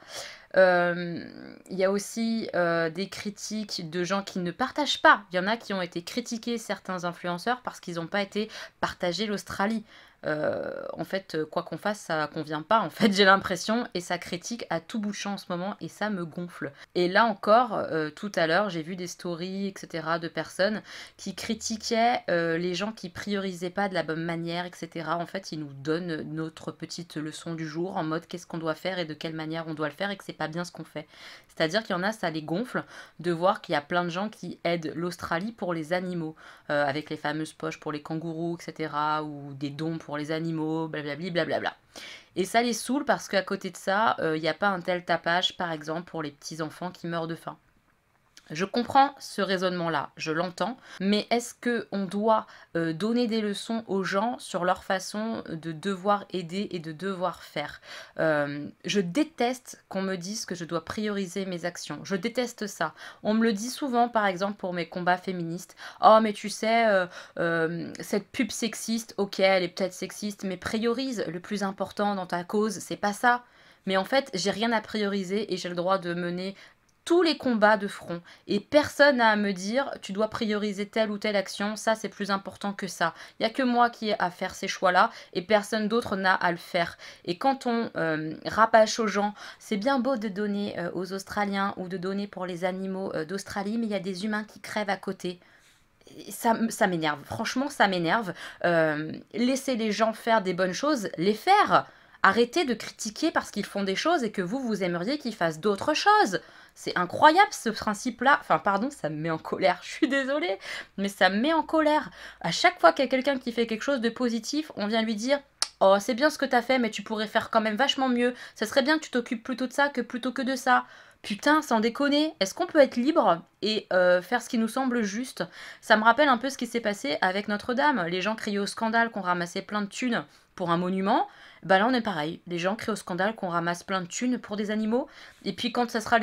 A: Il y a aussi des critiques de gens qui ne partagent pas. Il y en a qui ont été critiqués, certains influenceurs, parce qu'ils n'ont pas été partagés l'Australie. En fait, quoi qu'on fasse, ça convient pas. En fait, j'ai l'impression, et ça critique à tout bout de champ en ce moment, et ça me gonfle. Et là encore, tout à l'heure, j'ai vu des stories, etc., de personnes qui critiquaient les gens qui priorisaient pas de la bonne manière, etc. En fait, ils nous donnent notre petite leçon du jour en mode qu'est-ce qu'on doit faire et de quelle manière on doit le faire et que c'est pas bien ce qu'on fait. C'est-à-dire qu'il y en a, ça les gonfle de voir qu'il y a plein de gens qui aident l'Australie pour les animaux, avec les fameuses poches pour les kangourous, etc., ou des dons pour les animaux, blablabli, blablabla. Et ça les saoule parce qu'à côté de ça, il n'y a pas un tel tapage, par exemple, pour les petits-enfants qui meurent de faim. Je comprends ce raisonnement-là, je l'entends, mais est-ce qu'on doit donner des leçons aux gens sur leur façon de devoir aider et de devoir faire? Je déteste qu'on me dise que je dois prioriser mes actions. Je déteste ça. On me le dit souvent, par exemple, pour mes combats féministes. Oh, mais tu sais, cette pub sexiste, ok, elle est peut-être sexiste, mais priorise le plus important dans ta cause, c'est pas ça. Mais en fait, j'ai rien à prioriser et j'ai le droit de mener tous les combats de front. Et personne n'a à me dire, tu dois prioriser telle ou telle action, ça c'est plus important que ça. Il n'y a que moi qui ai à faire ces choix-là et personne d'autre n'a à le faire. Et quand on rabâche aux gens, c'est bien beau de donner aux Australiens ou de donner pour les animaux d'Australie, mais il y a des humains qui crèvent à côté. Et ça m'énerve, franchement ça m'énerve. Laissez les gens faire des bonnes choses, les faire. Arrêtez de critiquer parce qu'ils font des choses et que vous aimeriez qu'ils fassent d'autres choses. C'est incroyable ce principe-là. Enfin, pardon, ça me met en colère. Je suis désolée, mais ça me met en colère. À chaque fois qu'il y a quelqu'un qui fait quelque chose de positif, on vient lui dire oh, c'est bien ce que t'as fait, mais tu pourrais faire quand même vachement mieux. Ça serait bien que tu t'occupes plutôt de ça que plutôt que de ça. Putain, sans déconner, est-ce qu'on peut être libre et faire ce qui nous semble juste? Ça me rappelle un peu ce qui s'est passé avec Notre-Dame. Les gens criaient au scandale qu'on ramassait plein de thunes pour un monument. Bah là on est pareil, les gens crient au scandale qu'on ramasse plein de thunes pour des animaux, et puis quand ça sera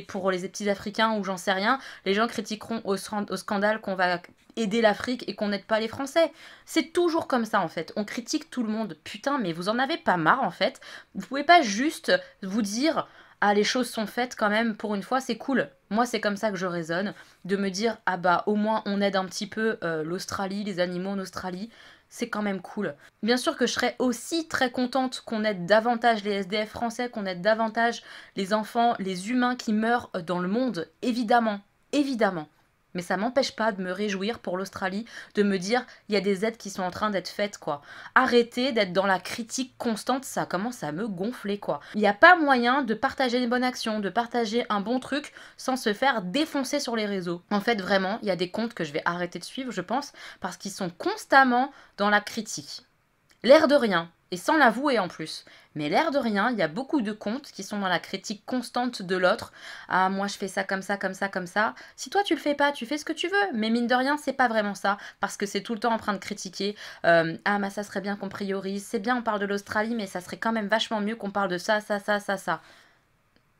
A: pour les petits Africains ou j'en sais rien, les gens critiqueront au scandale qu'on va aider l'Afrique et qu'on n'aide pas les Français. C'est toujours comme ça en fait, on critique tout le monde. Putain, mais vous en avez pas marre en fait? Vous pouvez pas juste vous dire ah les choses sont faites quand même, pour une fois c'est cool. Moi c'est comme ça que je raisonne, de me dire ah bah au moins on aide un petit peu l'Australie, les animaux en Australie, c'est quand même cool. Bien sûr que je serais aussi très contente qu'on aide davantage les SDF français, qu'on aide davantage les enfants, les humains qui meurent dans le monde, évidemment, évidemment. Mais ça m'empêche pas de me réjouir pour l'Australie, de me dire il y a des aides qui sont en train d'être faites quoi. Arrêtez d'être dans la critique constante, ça commence à me gonfler quoi. Il n'y a pas moyen de partager une bonne action, de partager un bon truc sans se faire défoncer sur les réseaux. En fait vraiment, il y a des comptes que je vais arrêter de suivre je pense parce qu'ils sont constamment dans la critique. L'air de rien, et sans l'avouer en plus. Mais l'air de rien, il y a beaucoup de comptes qui sont dans la critique constante de l'autre. Ah, moi je fais ça comme ça, comme ça, comme ça. Si toi tu le fais pas, tu fais ce que tu veux. Mais mine de rien, c'est pas vraiment ça. Parce que c'est tout le temps en train de critiquer. Ah, mais ça serait bien qu'on priorise. C'est bien, on parle de l'Australie, mais ça serait quand même vachement mieux qu'on parle de ça, ça, ça, ça, ça.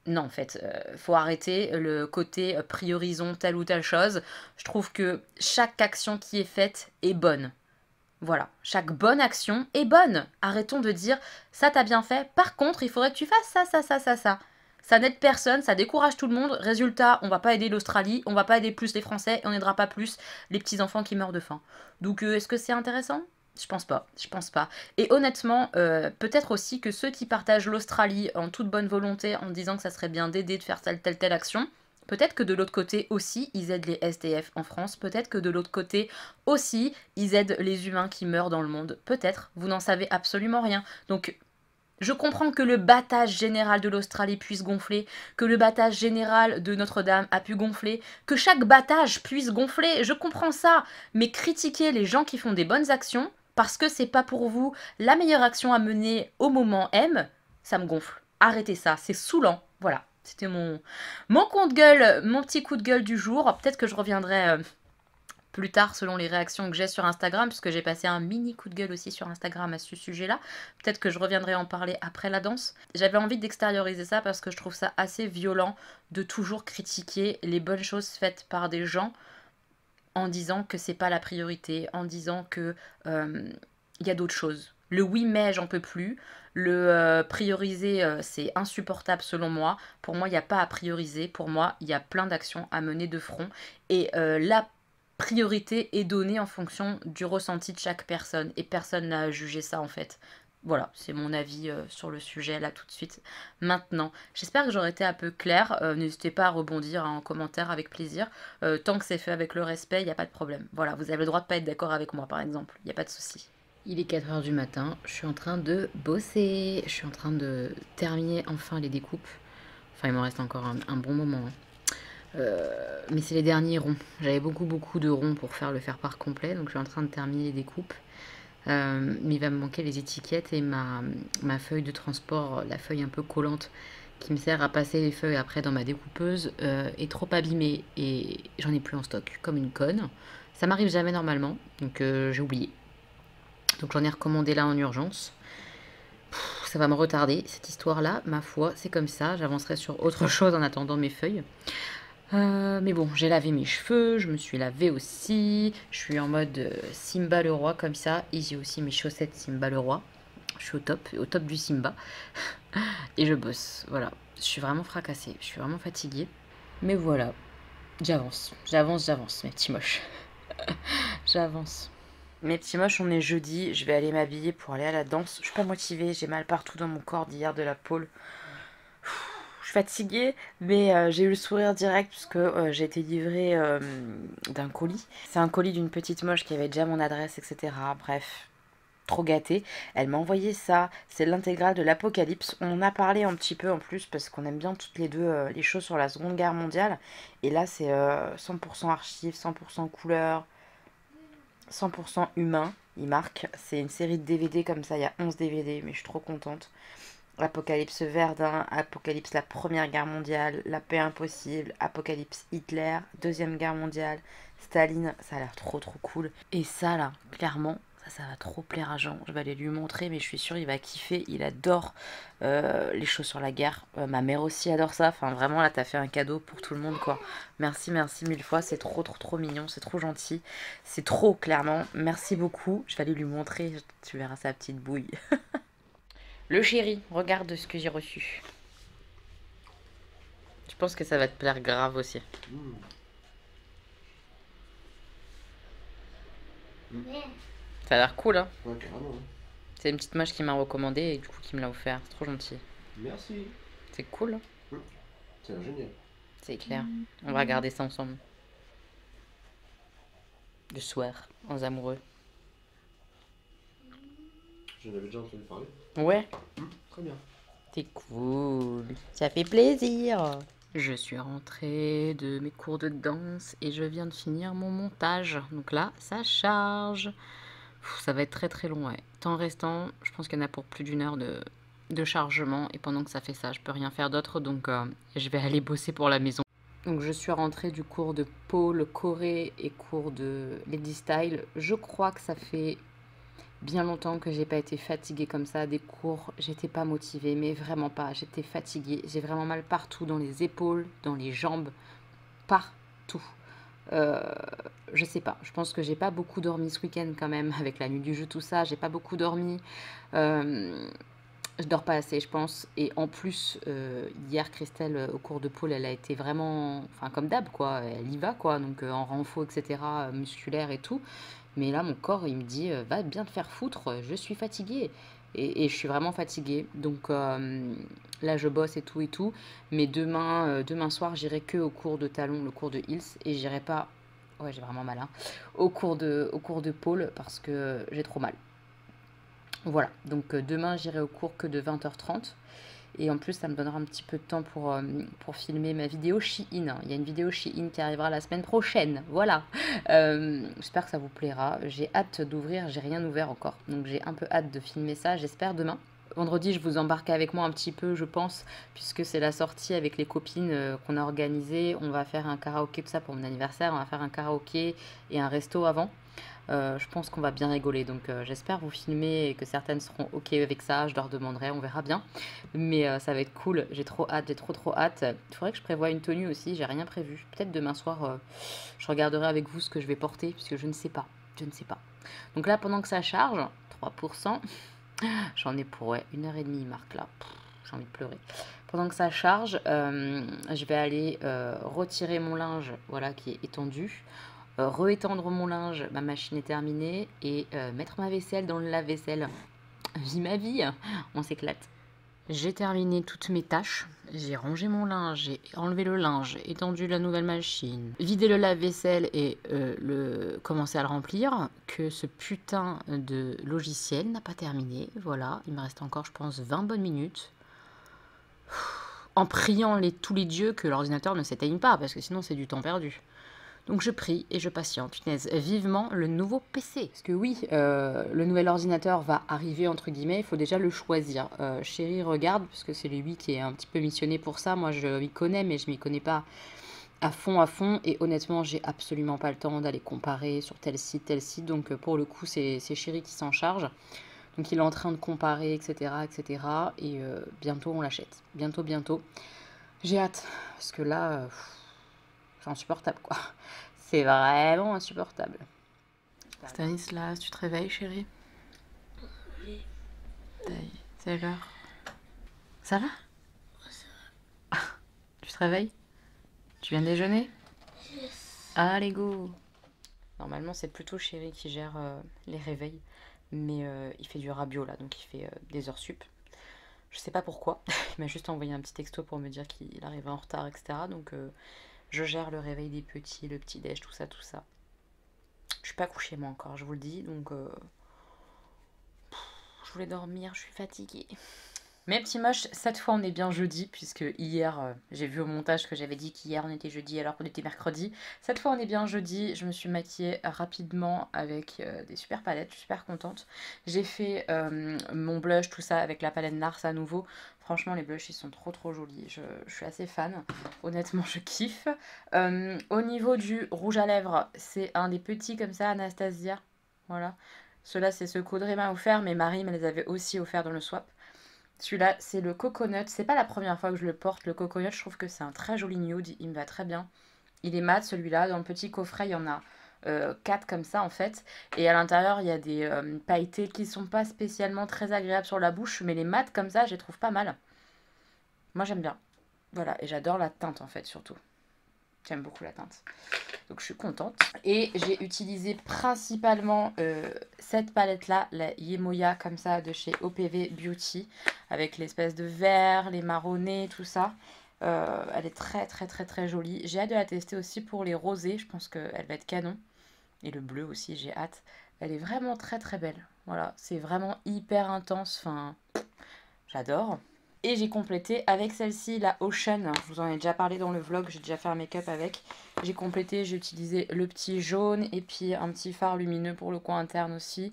A: Non, en fait, faut arrêter le côté priorisons telle ou telle chose. Je trouve que chaque action qui est faite est bonne. Voilà, chaque bonne action est bonne. Arrêtons de dire ça t'as bien fait. Par contre, il faudrait que tu fasses ça, ça, ça, ça, ça. Ça n'aide personne, ça décourage tout le monde. Résultat, on va pas aider l'Australie, on va pas aider plus les Français et on n'aidera pas plus les petits enfants qui meurent de faim. Donc est-ce que c'est intéressant? Je pense pas, je pense pas. Et honnêtement, peut-être aussi que ceux qui partagent l'Australie en toute bonne volonté en disant que ça serait bien d'aider, de faire telle action, peut-être que de l'autre côté aussi, ils aident les SDF en France. Peut-être que de l'autre côté aussi, ils aident les humains qui meurent dans le monde. Peut-être. Vous n'en savez absolument rien. Donc, je comprends que le battage général de l'Australie puisse gonfler, que le battage général de Notre-Dame a pu gonfler, que chaque battage puisse gonfler. Je comprends ça. Mais critiquer les gens qui font des bonnes actions, parce que c'est pas pour vous la meilleure action à mener au moment M, ça me gonfle. Arrêtez ça. C'est saoulant. Voilà. C'était mon coup de gueule, mon petit coup de gueule du jour. Peut-être que je reviendrai plus tard selon les réactions que j'ai sur Instagram, puisque j'ai passé un mini coup de gueule aussi sur Instagram à ce sujet-là. Peut-être que je reviendrai en parler après la danse. J'avais envie d'extérioriser ça parce que je trouve ça assez violent de toujours critiquer les bonnes choses faites par des gens en disant que c'est pas la priorité, en disant que y a d'autres choses. Le oui mais j'en peux plus. Le prioriser c'est insupportable selon moi. Pour moi il n'y a pas à prioriser. Pour moi il y a plein d'actions à mener de front. Et la priorité est donnée en fonction du ressenti de chaque personne. Et personne n'a à juger ça en fait. Voilà, c'est mon avis sur le sujet là tout de suite. Maintenant, j'espère que j'aurai été un peu claire. N'hésitez pas à rebondir en commentaire avec plaisir. Tant que c'est fait avec le respect, il n'y a pas de problème. Voilà, vous avez le droit de pas être d'accord avec moi par exemple. Il n'y a pas de souci. Il est 4 heures du matin, je suis en train de bosser. Je suis en train de terminer enfin les découpes. Enfin, il m'en reste encore un bon moment. Mais c'est les derniers ronds. J'avais beaucoup de ronds pour faire le faire-part complet. Donc je suis en train de terminer les découpes. Mais il va me manquer les étiquettes et ma feuille de transport, la feuille un peu collante qui me sert à passer les feuilles après dans ma découpeuse, est trop abîmée et j'en ai plus en stock, comme une conne. Ça m'arrive jamais normalement, donc j'ai oublié. Donc j'en ai recommandé là en urgence. Ça va me retarder cette histoire-là, ma foi, c'est comme ça. J'avancerai sur autre chose en attendant mes feuilles. Mais bon, j'ai lavé mes cheveux, je me suis lavée aussi. Je suis en mode Simba le roi comme ça. Et j'ai aussi mes chaussettes Simba le roi. Je suis au top du Simba. Et je bosse, voilà. Je suis vraiment fracassée, je suis vraiment fatiguée. Mais voilà, j'avance, mes petits moches. J'avance. Mes petits moches, on est jeudi, je vais aller m'habiller pour aller à la danse. Je suis pas motivée, j'ai mal partout dans mon corps d'hier de la pôle. Je suis fatiguée, mais j'ai eu le sourire direct puisque j'ai été livrée d'un colis. C'est un colis d'une petite moche qui avait déjà mon adresse, etc. Bref, trop gâtée. Elle m'a envoyé ça, c'est l'intégrale de l'Apocalypse. On en a parlé un petit peu en plus parce qu'on aime bien toutes les deux les choses sur la Seconde Guerre mondiale. Et là, c'est 100% archives, 100% couleurs, 100% humain. Il marque, c'est une série de DVD comme ça, il y a 11 DVD, mais je suis trop contente. Apocalypse Verdun, Apocalypse la Première Guerre mondiale, La paix impossible, Apocalypse Hitler, Deuxième Guerre mondiale, Staline, ça a l'air trop cool. Et ça là, clairement, ça va trop plaire à Jean. Je vais aller lui montrer, mais je suis sûre il va kiffer. Il adore les choses sur la guerre. Ma mère aussi adore ça. Enfin vraiment là, t'as fait un cadeau pour tout le monde quoi. Merci mille fois. C'est trop mignon, c'est trop gentil. C'est trop clairement. Merci beaucoup. Je vais aller lui montrer. Tu verras sa petite bouille. Le chéri, regarde ce que j'ai reçu. Je pense que ça va te plaire grave aussi. Ça a l'air cool, hein?
B: Ouais, carrément.
A: C'est une petite moche qui m'a recommandé et du coup qui me l'a offert. C'est trop gentil.
B: Merci.
A: C'est cool, hein?
B: C'est génial.
A: C'est clair. On va regarder ça ensemble. le soir, en amoureux.
B: J'en avais déjà entendu parler.
A: Ouais.
B: Très bien.
A: C'est cool. Ça fait plaisir. Je suis rentrée de mes cours de danse et je viens de finir mon montage. Donc là, ça charge. Ça va être très très long, ouais. Temps restant, je pense qu'il y en a pour plus d'1 heure de chargement. Et pendant que ça fait ça, je peux rien faire d'autre. Donc je vais aller bosser pour la maison. Donc je suis rentrée du cours de pole, choré et cours de lady style. Je crois que ça fait bien longtemps que j'ai pas été fatiguée comme ça des cours. J'étais pas motivée, mais vraiment pas. J'étais fatiguée. J'ai vraiment mal partout, dans les épaules, dans les jambes, partout. Euh, je sais pas. Je pense que j'ai pas beaucoup dormi ce week-end quand même, avec la nuit du jeu, tout ça. J'ai pas beaucoup dormi. Je dors pas assez, je pense. Et en plus, hier, Christelle, au cours de pôle, elle a été vraiment, enfin, comme d'hab, quoi. Elle y va, quoi. Donc, en renfo, etc., musculaire et tout. Mais là, mon corps, il me dit, va bien te faire foutre, je suis fatiguée. Et je suis vraiment fatiguée. Donc, là, je bosse et tout et tout. Mais demain soir, j'irai que au cours de talon, le cours de Hills. Et j'irai pas, ouais, j'ai vraiment mal, hein, au cours de pôle parce que j'ai trop mal. Voilà, donc demain j'irai au cours que de 20h30 et en plus ça me donnera un petit peu de temps pour filmer ma vidéo Shein. Il y a une vidéo Shein qui arrivera la semaine prochaine, voilà. J'espère que ça vous plaira, j'ai hâte d'ouvrir, j'ai rien ouvert encore, donc j'ai un peu hâte de filmer ça, j'espère demain. Vendredi, je vous embarque avec moi un petit peu, je pense, puisque c'est la sortie avec les copines qu'on a organisée. On va faire un karaoké, tout ça pour mon anniversaire, on va faire un karaoké et un resto avant. Je pense qu'on va bien rigoler, donc j'espère vous filmer et que certaines seront ok avec ça, je leur demanderai, on verra bien. Mais ça va être cool, j'ai trop hâte, j'ai trop hâte. Il faudrait que je prévoie une tenue aussi, j'ai rien prévu. Peut-être demain soir, je regarderai avec vous ce que je vais porter, puisque je ne sais pas, je ne sais pas. Donc là, pendant que ça charge, 3%, j'en ai pour ouais, 1h30, Marc là, j'ai envie de pleurer. Pendant que ça charge, je vais aller retirer mon linge, voilà, qui est étendu. Réétendre mon linge, ma machine est terminée, et mettre ma vaisselle dans le lave-vaisselle. Vis ma vie, on s'éclate. J'ai terminé toutes mes tâches, j'ai rangé mon linge, j'ai enlevé le linge, étendu la nouvelle machine, vidé le lave-vaisselle et commencé à le remplir, que ce putain de logiciel n'a pas terminé. Voilà, il me reste encore, je pense, 20 bonnes minutes. En priant tous les dieux que l'ordinateur ne s'éteigne pas, parce que sinon c'est du temps perdu. Donc je prie et je patiente, punaise, vivement le nouveau PC. Parce que oui, le nouvel ordinateur va arriver, entre guillemets, il faut déjà le choisir. Chérie regarde, parce que c'est lui qui est un petit peu missionné pour ça. Moi, je m'y connais, mais je m'y connais pas à fond. Et honnêtement, j'ai absolument pas le temps d'aller comparer sur tel site. Donc pour le coup, c'est Chérie qui s'en charge. Donc il est en train de comparer, etc. Et bientôt, on l'achète. Bientôt. J'ai hâte, parce que là... c'est insupportable, quoi. C'est vraiment insupportable. Stanislas, tu te réveilles, chérie?
C: Oui,
A: C'est l'heure. Ça va? Tu te réveilles? Tu viens de déjeuner?
C: yes.
A: Allez, go! Normalement, c'est plutôt chérie qui gère les réveils. Mais il fait du rabio, là, donc il fait des heures sup. Je sais pas pourquoi. Il m'a juste envoyé un petit texto pour me dire qu'il arrivait en retard, etc. Donc je gère le réveil des petits, le petit déj, tout ça. Je suis pas couchée moi encore, je vous le dis, donc je voulais dormir, je suis fatiguée. Mes petits moches, cette fois on est bien jeudi, puisque hier j'ai vu au montage que j'avais dit qu'hier on était jeudi alors qu'on était mercredi. Cette fois on est bien jeudi, je me suis maquillée rapidement avec des super palettes, je suis super contente. J'ai fait mon blush, tout ça avec la palette NARS à nouveau. Franchement les blushs ils sont trop jolis, je suis assez fan, honnêtement je kiffe. Au niveau du rouge à lèvres, c'est un des petits comme ça, Anastasia, voilà. Ceux-là c'est ceux qu'Audrey m'a offert, mais Marie me les avait aussi offert dans le swap. Celui-là, c'est le Coconut. C'est pas la première fois que je le porte, le Coconut. Je trouve que c'est un très joli nude. Il me va très bien. Il est mat, celui-là. Dans le petit coffret, il y en a 4 comme ça, en fait. Et à l'intérieur, il y a des pailletés qui sont pas spécialement très agréables sur la bouche. Mais les mats comme ça, je les trouve pas mal. Moi, j'aime bien. Voilà. Et j'adore la teinte, en fait, surtout. J'aime beaucoup la teinte. Donc je suis contente. Et j'ai utilisé principalement cette palette-là, la Yemoya comme ça de chez OPV Beauty. Avec l'espèce de vert, les marronnés, tout ça. Elle est très jolie. J'ai hâte de la tester aussi pour les rosés. Je pense qu'elle va être canon. Et le bleu aussi, j'ai hâte. Elle est vraiment très très belle. Voilà, c'est vraiment hyper intense. Enfin, j'adore. Et j'ai complété avec celle-ci, la Ocean. Je vous en ai déjà parlé dans le vlog, j'ai déjà fait un make-up avec. J'ai complété, j'ai utilisé le petit jaune et puis un petit fard lumineux pour le coin interne aussi.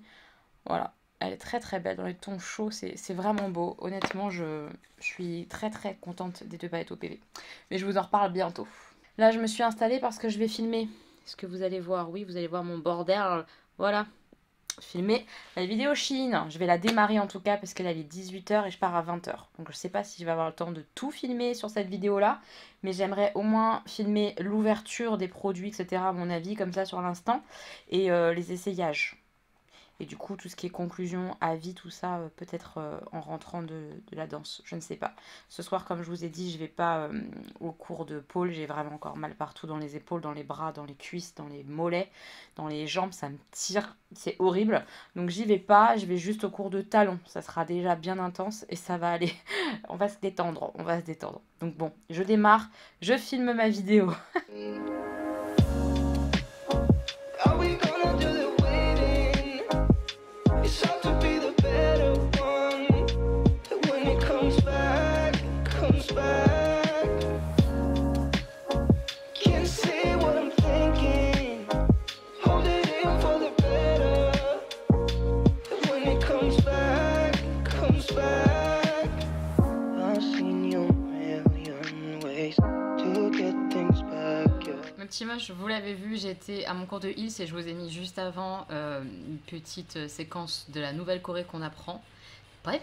A: Voilà, elle est très très belle dans les tons chauds, c'est vraiment beau. Honnêtement, je suis très très contente des 2 palettes au PV. Mais je vous en reparle bientôt. Là, je me suis installée parce que je vais filmer. Est-ce que vous allez voir? Oui, vous allez voir mon bordel. Voilà, filmer la vidéo Chine. Je vais la démarrer en tout cas parce qu'elle est 18h et je pars à 20h. Donc je sais pas si je vais avoir le temps de tout filmer sur cette vidéo là. Mais j'aimerais au moins filmer l'ouverture des produits, etc. à mon avis, comme ça sur l'instant. Et les essayages. Et du coup, tout ce qui est conclusion, avis, tout ça, peut-être en rentrant de la danse, je ne sais pas. Ce soir, comme je vous ai dit, je vais pas au cours de pôle. J'ai vraiment encore mal partout dans les épaules, dans les bras, dans les cuisses, dans les mollets, dans les jambes. Ça me tire, c'est horrible. Donc j'y vais pas, je vais juste au cours de talons. Ça sera déjà bien intense et ça va aller. On va se détendre, on va se détendre. Donc bon, je démarre, je filme ma vidéo.
D: Are we gonna do the waiting? It's hard to be the better one. But when it comes back, it comes back. Can't say what I'm thinking. Hold it in for the better. But when it comes back, it comes back. I've seen you a million ways to get things back. Yeah.
A: Mon petit moche, vous l'avez vu, j'étais à mon cours de Hills et je vous ai mis juste avant une petite séquence de la nouvelle choré qu'on apprend. Pas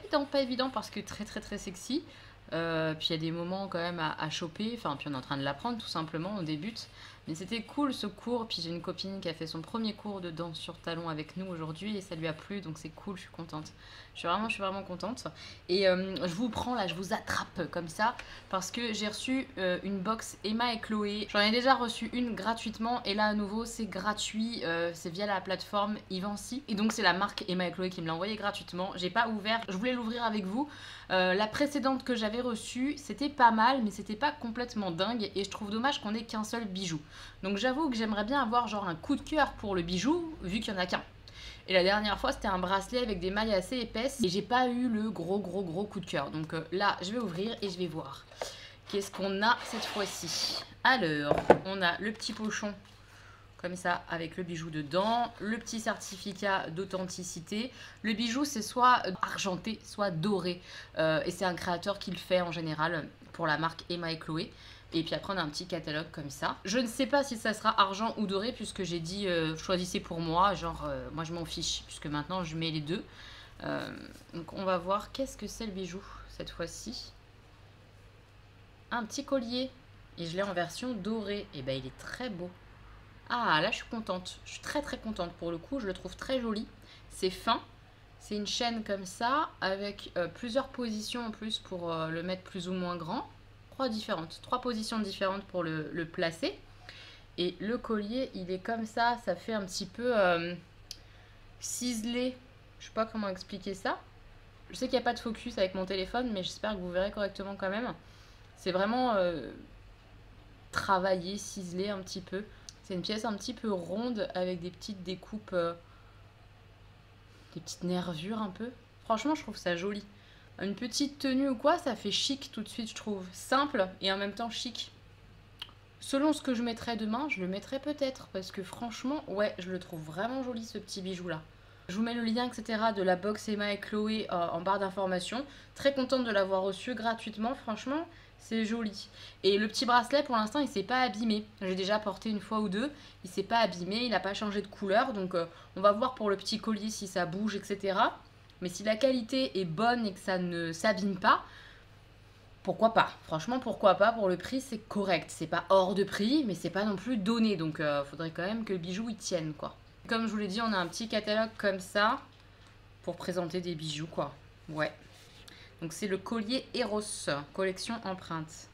A: évident parce que très très très sexy. Puis il y a des moments quand même à choper, enfin puis on est en train de l'apprendre tout simplement, on débute. Mais c'était cool ce cours, puis j'ai une copine qui a fait son premier cours de danse sur talon avec nous aujourd'hui et ça lui a plu, donc c'est cool, je suis contente. Je suis vraiment contente. Et je vous prends là, je vous attrape comme ça, parce que j'ai reçu une box Emma et Chloé. J'en ai déjà reçu une gratuitement, et là à nouveau c'est gratuit, c'est via la plateforme Ivancy. Et donc c'est la marque Emma et Chloé qui me l'a envoyé gratuitement. J'ai pas ouvert, je voulais l'ouvrir avec vous. La précédente que j'avais reçue, c'était pas mal, mais c'était pas complètement dingue, et je trouve dommage qu'on ait qu'un seul bijou. Donc j'avoue que j'aimerais bien avoir genre un coup de cœur pour le bijou, vu qu'il y en a qu'un. Et la dernière fois, c'était un bracelet avec des mailles assez épaisses, et j'ai pas eu le gros coup de cœur. Donc là, je vais ouvrir et je vais voir. Qu'est-ce qu'on a cette fois-ci? Alors, on a le petit pochon comme ça, avec le bijou dedans, le petit certificat d'authenticité. Le bijou, c'est soit argenté, soit doré. Et c'est un créateur qui le fait en général pour la marque Emma et Chloé. Et puis après, on a un petit catalogue comme ça. Je ne sais pas si ça sera argent ou doré, puisque j'ai dit choisissez pour moi. Genre, moi, je m'en fiche, puisque maintenant, je mets les deux. Donc, on va voir qu'est-ce que c'est le bijou cette fois-ci. Un petit collier. Et je l'ai en version dorée. Et ben, il est très beau. Ah, là, je suis contente. Je suis très contente pour le coup. Je le trouve très joli. C'est fin. C'est une chaîne comme ça, avec plusieurs positions en plus pour le mettre plus ou moins grand. Trois positions différentes pour le placer. Et le collier, il est comme ça. Ça fait un petit peu ciselé. Je sais pas comment expliquer ça. Je sais qu'il n'y a pas de focus avec mon téléphone, mais j'espère que vous verrez correctement quand même. C'est vraiment travaillé, ciselé un petit peu. C'est une pièce un petit peu ronde avec des petites découpes, des petites nervures un peu. Franchement, je trouve ça joli. Une petite tenue ou quoi, ça fait chic tout de suite, je trouve. Simple et en même temps chic. Selon ce que je mettrai demain, je le mettrai peut-être. Parce que franchement, ouais, je le trouve vraiment joli ce petit bijou-là. Je vous mets le lien, etc. de la box Emma et Chloé en barre d'informations. Très contente de l'avoir reçu gratuitement, franchement. C'est joli. Et le petit bracelet, pour l'instant, il s'est pas abîmé. J'ai déjà porté une fois ou deux. Il s'est pas abîmé, il n'a pas changé de couleur. Donc, on va voir pour le petit collier si ça bouge, etc. Mais si la qualité est bonne et que ça ne s'abîme pas, pourquoi pas? Franchement, pourquoi pas? Pour le prix, c'est correct. C'est pas hors de prix, mais c'est pas non plus donné. Donc, faudrait quand même que le bijou, il tienne, quoi. Comme je vous l'ai dit, on a un petit catalogue comme ça pour présenter des bijoux, quoi. Ouais. Donc c'est le collier Eros, collection empreinte.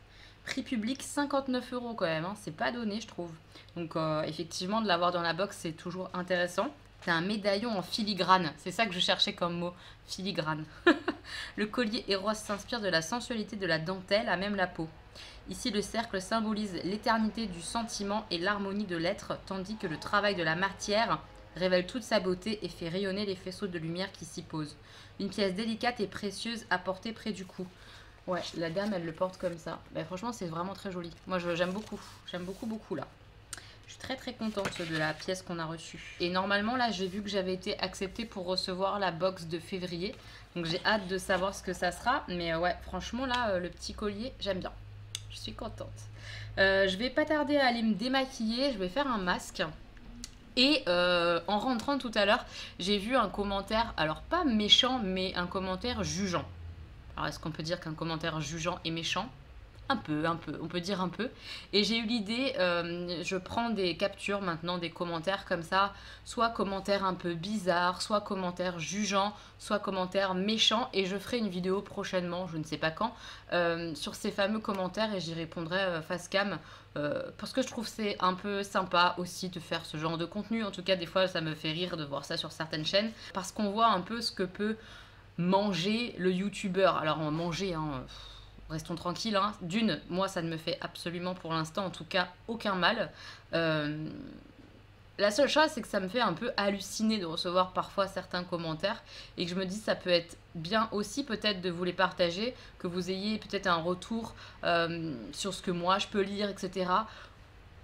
A: Prix public 59 € quand même, hein. C'est pas donné je trouve. Donc effectivement de l'avoir dans la box c'est toujours intéressant. C'est un médaillon en filigrane. C'est ça que je cherchais comme mot. Filigrane. Le collier Eros s'inspire de la sensualité de la dentelle à même la peau. Ici, le cercle symbolise l'éternité du sentiment et l'harmonie de l'être, tandis que le travail de la matière révèle toute sa beauté et fait rayonner les faisceaux de lumière qui s'y posent. Une pièce délicate et précieuse à porter près du cou. Ouais, la dame, elle le porte comme ça. Bah, franchement, c'est vraiment très joli. Moi, j'aime beaucoup. J'aime beaucoup, beaucoup, là. Je suis très, très contente de la pièce qu'on a reçue. Et normalement, là, j'ai vu que j'avais été acceptée pour recevoir la box de février. Donc, j'ai hâte de savoir ce que ça sera. Mais ouais, franchement, là, le petit collier, j'aime bien. Je suis contente. Je vais pas tarder à aller me démaquiller. Je vais faire un masque. Et en rentrant tout à l'heure, j'ai vu un commentaire, alors pas méchant, mais un commentaire jugeant. Alors, est-ce qu'on peut dire qu'un commentaire jugeant est méchant ? Un peu, on peut dire un peu. Et j'ai eu l'idée, je prends des captures maintenant, des commentaires comme ça, soit commentaires un peu bizarres, soit commentaires jugeants, soit commentaires méchants. Et je ferai une vidéo prochainement, je ne sais pas quand, sur ces fameux commentaires et j'y répondrai face cam. Parce que je trouve c'est un peu sympa aussi de faire ce genre de contenu. En tout cas, des fois, ça me fait rire de voir ça sur certaines chaînes. Parce qu'on voit un peu ce que peut manger le youtubeur. Alors, manger, hein, restons tranquilles. Hein. D'une, moi, ça ne me fait absolument pour l'instant, en tout cas, aucun mal. La seule chose, c'est que ça me fait un peu halluciner de recevoir parfois certains commentaires et que je me dis ça peut être bien aussi peut-être de vous les partager, que vous ayez peut-être un retour sur ce que moi je peux lire, etc.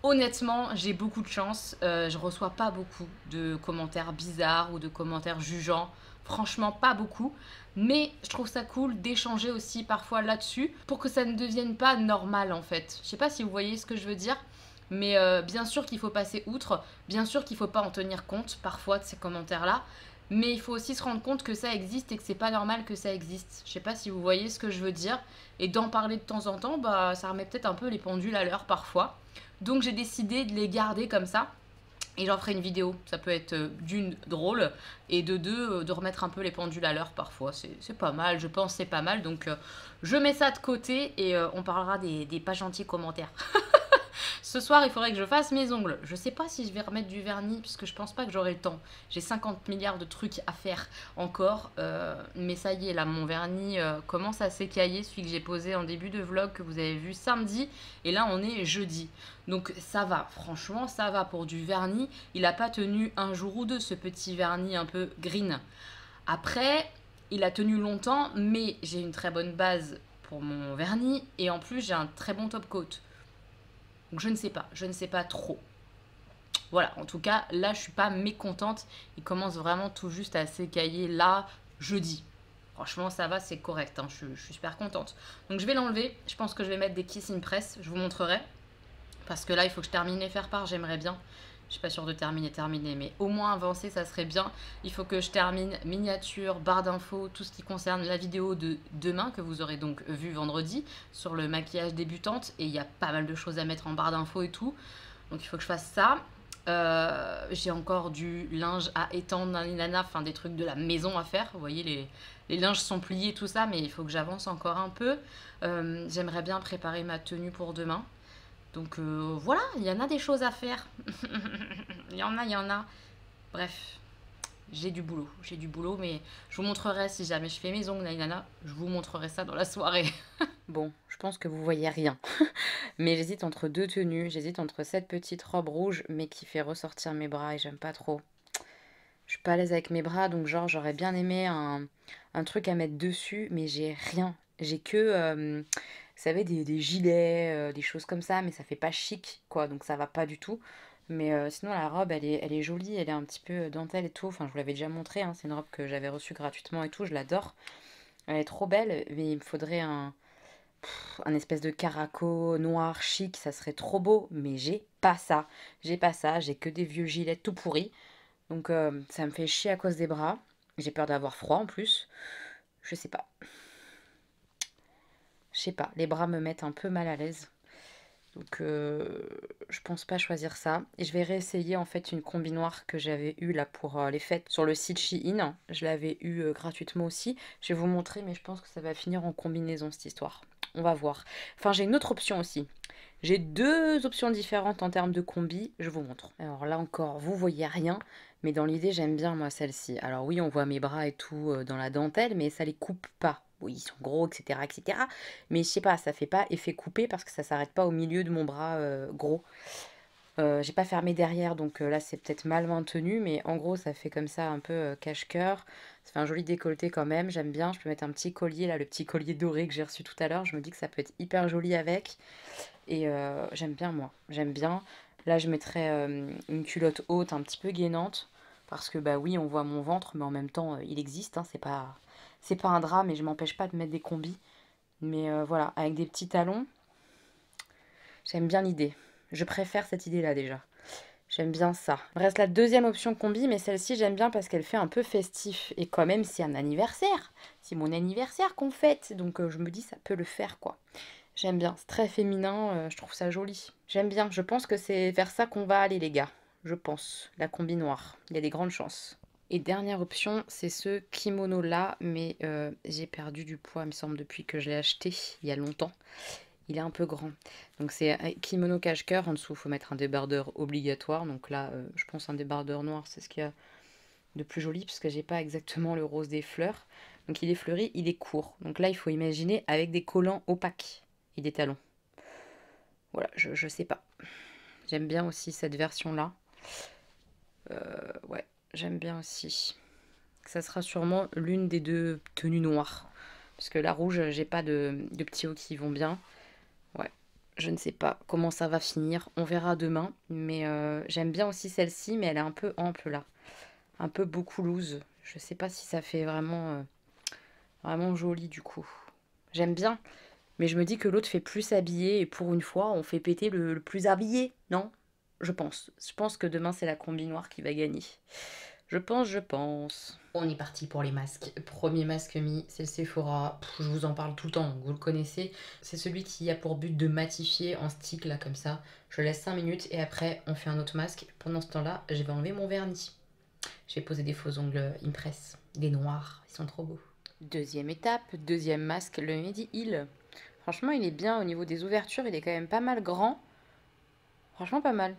A: Honnêtement, j'ai beaucoup de chance. Je reçois pas beaucoup de commentaires bizarres ou de commentaires jugeants. Franchement, pas beaucoup. Mais je trouve ça cool d'échanger aussi parfois là-dessus pour que ça ne devienne pas normal en fait. Je sais pas si vous voyez ce que je veux dire. Mais bien sûr qu'il faut passer outre, bien sûr qu'il ne faut pas en tenir compte parfois de ces commentaires-là, mais il faut aussi se rendre compte que ça existe et que c'est pas normal que ça existe. Je sais pas si vous voyez ce que je veux dire, et d'en parler de temps en temps, bah, ça remet peut-être un peu les pendules à l'heure parfois. Donc j'ai décidé de les garder comme ça, et j'en ferai une vidéo. Ça peut être d'une drôle, et de deux, de remettre un peu les pendules à l'heure parfois. C'est pas mal, je pense c'est pas mal, donc je mets ça de côté, et on parlera des pas gentils commentaires. Ce soir, il faudrait que je fasse mes ongles. Je sais pas si je vais remettre du vernis, puisque je pense pas que j'aurai le temps. J'ai 50 milliards de trucs à faire encore. Mais ça y est, là, mon vernis commence à s'écailler. Celui que j'ai posé en début de vlog, que vous avez vu samedi. Et là, on est jeudi. Donc, ça va. Franchement, ça va pour du vernis. Il n'a pas tenu un jour ou deux, ce petit vernis un peu green. Après, il a tenu longtemps, mais j'ai une très bonne base pour mon vernis. Et en plus, j'ai un très bon top coat. Donc je ne sais pas trop. Voilà, en tout cas, là, je suis pas mécontente. Il commence vraiment tout juste à s'écailler là, jeudi. Franchement, ça va, c'est correct. Hein. Je suis super contente. Donc je vais l'enlever. Je pense que je vais mettre des Kissing Press. Je vous montrerai. Parce que là, il faut que je termine les faire-part. J'aimerais bien. Je suis pas sûre de terminer, mais au moins avancer, ça serait bien. Il faut que je termine miniature, barre d'infos, tout ce qui concerne la vidéo de demain, que vous aurez donc vu vendredi, sur le maquillage débutante. Et il y a pas mal de choses à mettre en barre d'infos et tout. Donc il faut que je fasse ça. J'ai encore du linge à étendre, nanana, enfin des trucs de la maison à faire. Vous voyez, les linges sont pliés, tout ça, mais il faut que j'avance encore un peu. J'aimerais bien préparer ma tenue pour demain. Donc voilà, il y en a des choses à faire. Il y en a. Bref, j'ai du boulot, mais je vous montrerai si jamais je fais mes ongles, nanana, je vous montrerai ça dans la soirée. Bon, je pense que vous voyez rien. Mais j'hésite entre deux tenues, j'hésite entre cette petite robe rouge, mais qui fait ressortir mes bras et j'aime pas trop. Je suis pas à l'aise avec mes bras, donc genre j'aurais bien aimé un truc à mettre dessus, mais j'ai rien. J'ai que... vous savez, des gilets, des choses comme ça, mais ça fait pas chic, quoi, donc ça va pas du tout. Mais sinon, la robe, elle est jolie, elle est un petit peu dentelle et tout. Enfin, je vous l'avais déjà montré, hein, c'est une robe que j'avais reçue gratuitement et tout, je l'adore. Elle est trop belle, mais il me faudrait un espèce de caraco noir chic, ça serait trop beau, mais j'ai pas ça. J'ai que des vieux gilets tout pourris. Donc ça me fait chier à cause des bras. J'ai peur d'avoir froid en plus. Je sais pas. Les bras me mettent un peu mal à l'aise. Donc je pense pas choisir ça. Et je vais réessayer en fait une combi noire que j'avais eue là pour les fêtes sur le site Shein. Je l'avais eue gratuitement aussi. Je vais vous montrer, mais je pense que ça va finir en combinaison cette histoire. On va voir. Enfin, j'ai une autre option aussi. J'ai deux options différentes en termes de combi. Je vous montre. Alors là encore, vous voyez rien. Mais dans l'idée, j'aime bien moi celle-ci. Alors oui, on voit mes bras et tout dans la dentelle, mais ça les coupe pas. Oui, ils sont gros, etc., etc. Mais je sais pas, ça fait pas effet coupé parce que ça s'arrête pas au milieu de mon bras gros. J'ai pas fermé derrière, donc là c'est peut-être mal maintenu, mais en gros ça fait comme ça un peu cache-cœur. Ça fait un joli décolleté quand même, j'aime bien. Je peux mettre un petit collier, là le petit collier doré que j'ai reçu tout à l'heure. Je me dis que ça peut être hyper joli avec. Et j'aime bien moi, j'aime bien. Là je mettrais une culotte haute un petit peu gainante. Parce que bah oui, on voit mon ventre, mais en même temps il existe, hein, c'est pas un drap, mais je m'empêche pas de mettre des combis. Mais voilà, avec des petits talons, j'aime bien l'idée. Je préfère cette idée-là déjà. J'aime bien ça. Il me reste la deuxième option combi, mais celle-ci j'aime bien parce qu'elle fait un peu festif. Et quand même c'est un anniversaire. C'est mon anniversaire qu'on fête, donc je me dis ça peut le faire quoi. J'aime bien, c'est très féminin, je trouve ça joli. J'aime bien, je pense que c'est vers ça qu'on va aller les gars. Je pense, la combi noire. Il y a des grandes chances. Et dernière option, c'est ce kimono-là, mais j'ai perdu du poids, il me semble, depuis que je l'ai acheté il y a longtemps. Il est un peu grand. Donc c'est un kimono cache-cœur. En dessous, il faut mettre un débardeur obligatoire. Donc là, je pense un débardeur noir, c'est ce qu'il y a de plus joli, parce que j'ai pas exactement le rose des fleurs. Donc il est fleuri, il est court. Donc là, il faut imaginer avec des collants opaques et des talons. Voilà, je sais pas. J'aime bien aussi cette version-là. Ouais, j'aime bien aussi. Ça sera sûrement l'une des deux tenues noires. Parce que la rouge, j'ai pas de petits hauts qui vont bien. Ouais, je ne sais pas comment ça va finir. On verra demain. Mais j'aime bien aussi celle-ci, mais elle est un peu ample là. Un peu beaucoup loose. Je sais pas si ça fait vraiment, vraiment joli du coup. J'aime bien. Mais je me dis que l'autre fait plus habillé. Et pour une fois, on fait péter le plus habillé, non? Je pense. Je pense que demain, c'est la combi noire qui va gagner. Je pense. On est parti pour les masques. Premier masque mis, c'est le Sephora. Je vous en parle tout le temps, vous le connaissez. C'est celui qui a pour but de matifier en stick, là, comme ça. Je laisse 5 minutes et après, on fait un autre masque. Pendant ce temps-là, je vais enlever mon vernis. Je vais poser des faux ongles Impress. Des noirs, ils sont trop beaux. Deuxième étape, deuxième masque, le Mediheal. Franchement, il est bien au niveau des ouvertures. Il est quand même pas mal grand. Franchement, pas mal.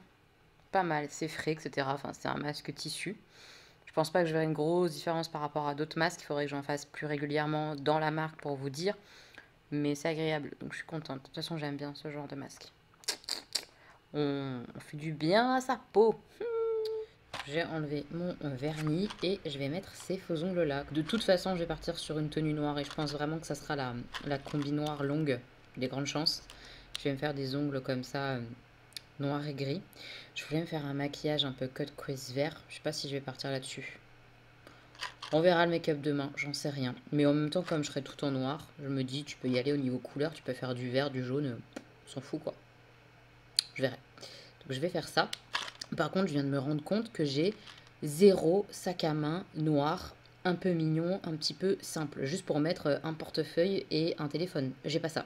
A: Pas mal, c'est frais, etc. Enfin, c'est un masque tissu. Je pense pas que je verrai une grosse différence par rapport à d'autres masques. Il faudrait que j'en fasse plus régulièrement dans la marque pour vous dire. Mais c'est agréable, donc je suis contente. De toute façon, j'aime bien ce genre de masque. On fait du bien à sa peau. J'ai enlevé mon vernis et je vais mettre ces faux ongles là. De toute façon, je vais partir sur une tenue noire et je pense vraiment que ça sera la combi noire longue. Des grandes chances. Je vais me faire des ongles comme ça, noir et gris. Je voulais me faire un maquillage un peu cut crease vert. Je sais pas si je vais partir là-dessus. On verra le make-up demain, j'en sais rien. Mais en même temps, comme je serai tout en noir, je me dis, tu peux y aller au niveau couleur. Tu peux faire du vert, du jaune. On s'en fout quoi. Je verrai. Donc je vais faire ça. Par contre, je viens de me rendre compte que j'ai 0 sac à main noir. Un peu mignon, un petit peu simple. Juste pour mettre un portefeuille et un téléphone. J'ai pas ça.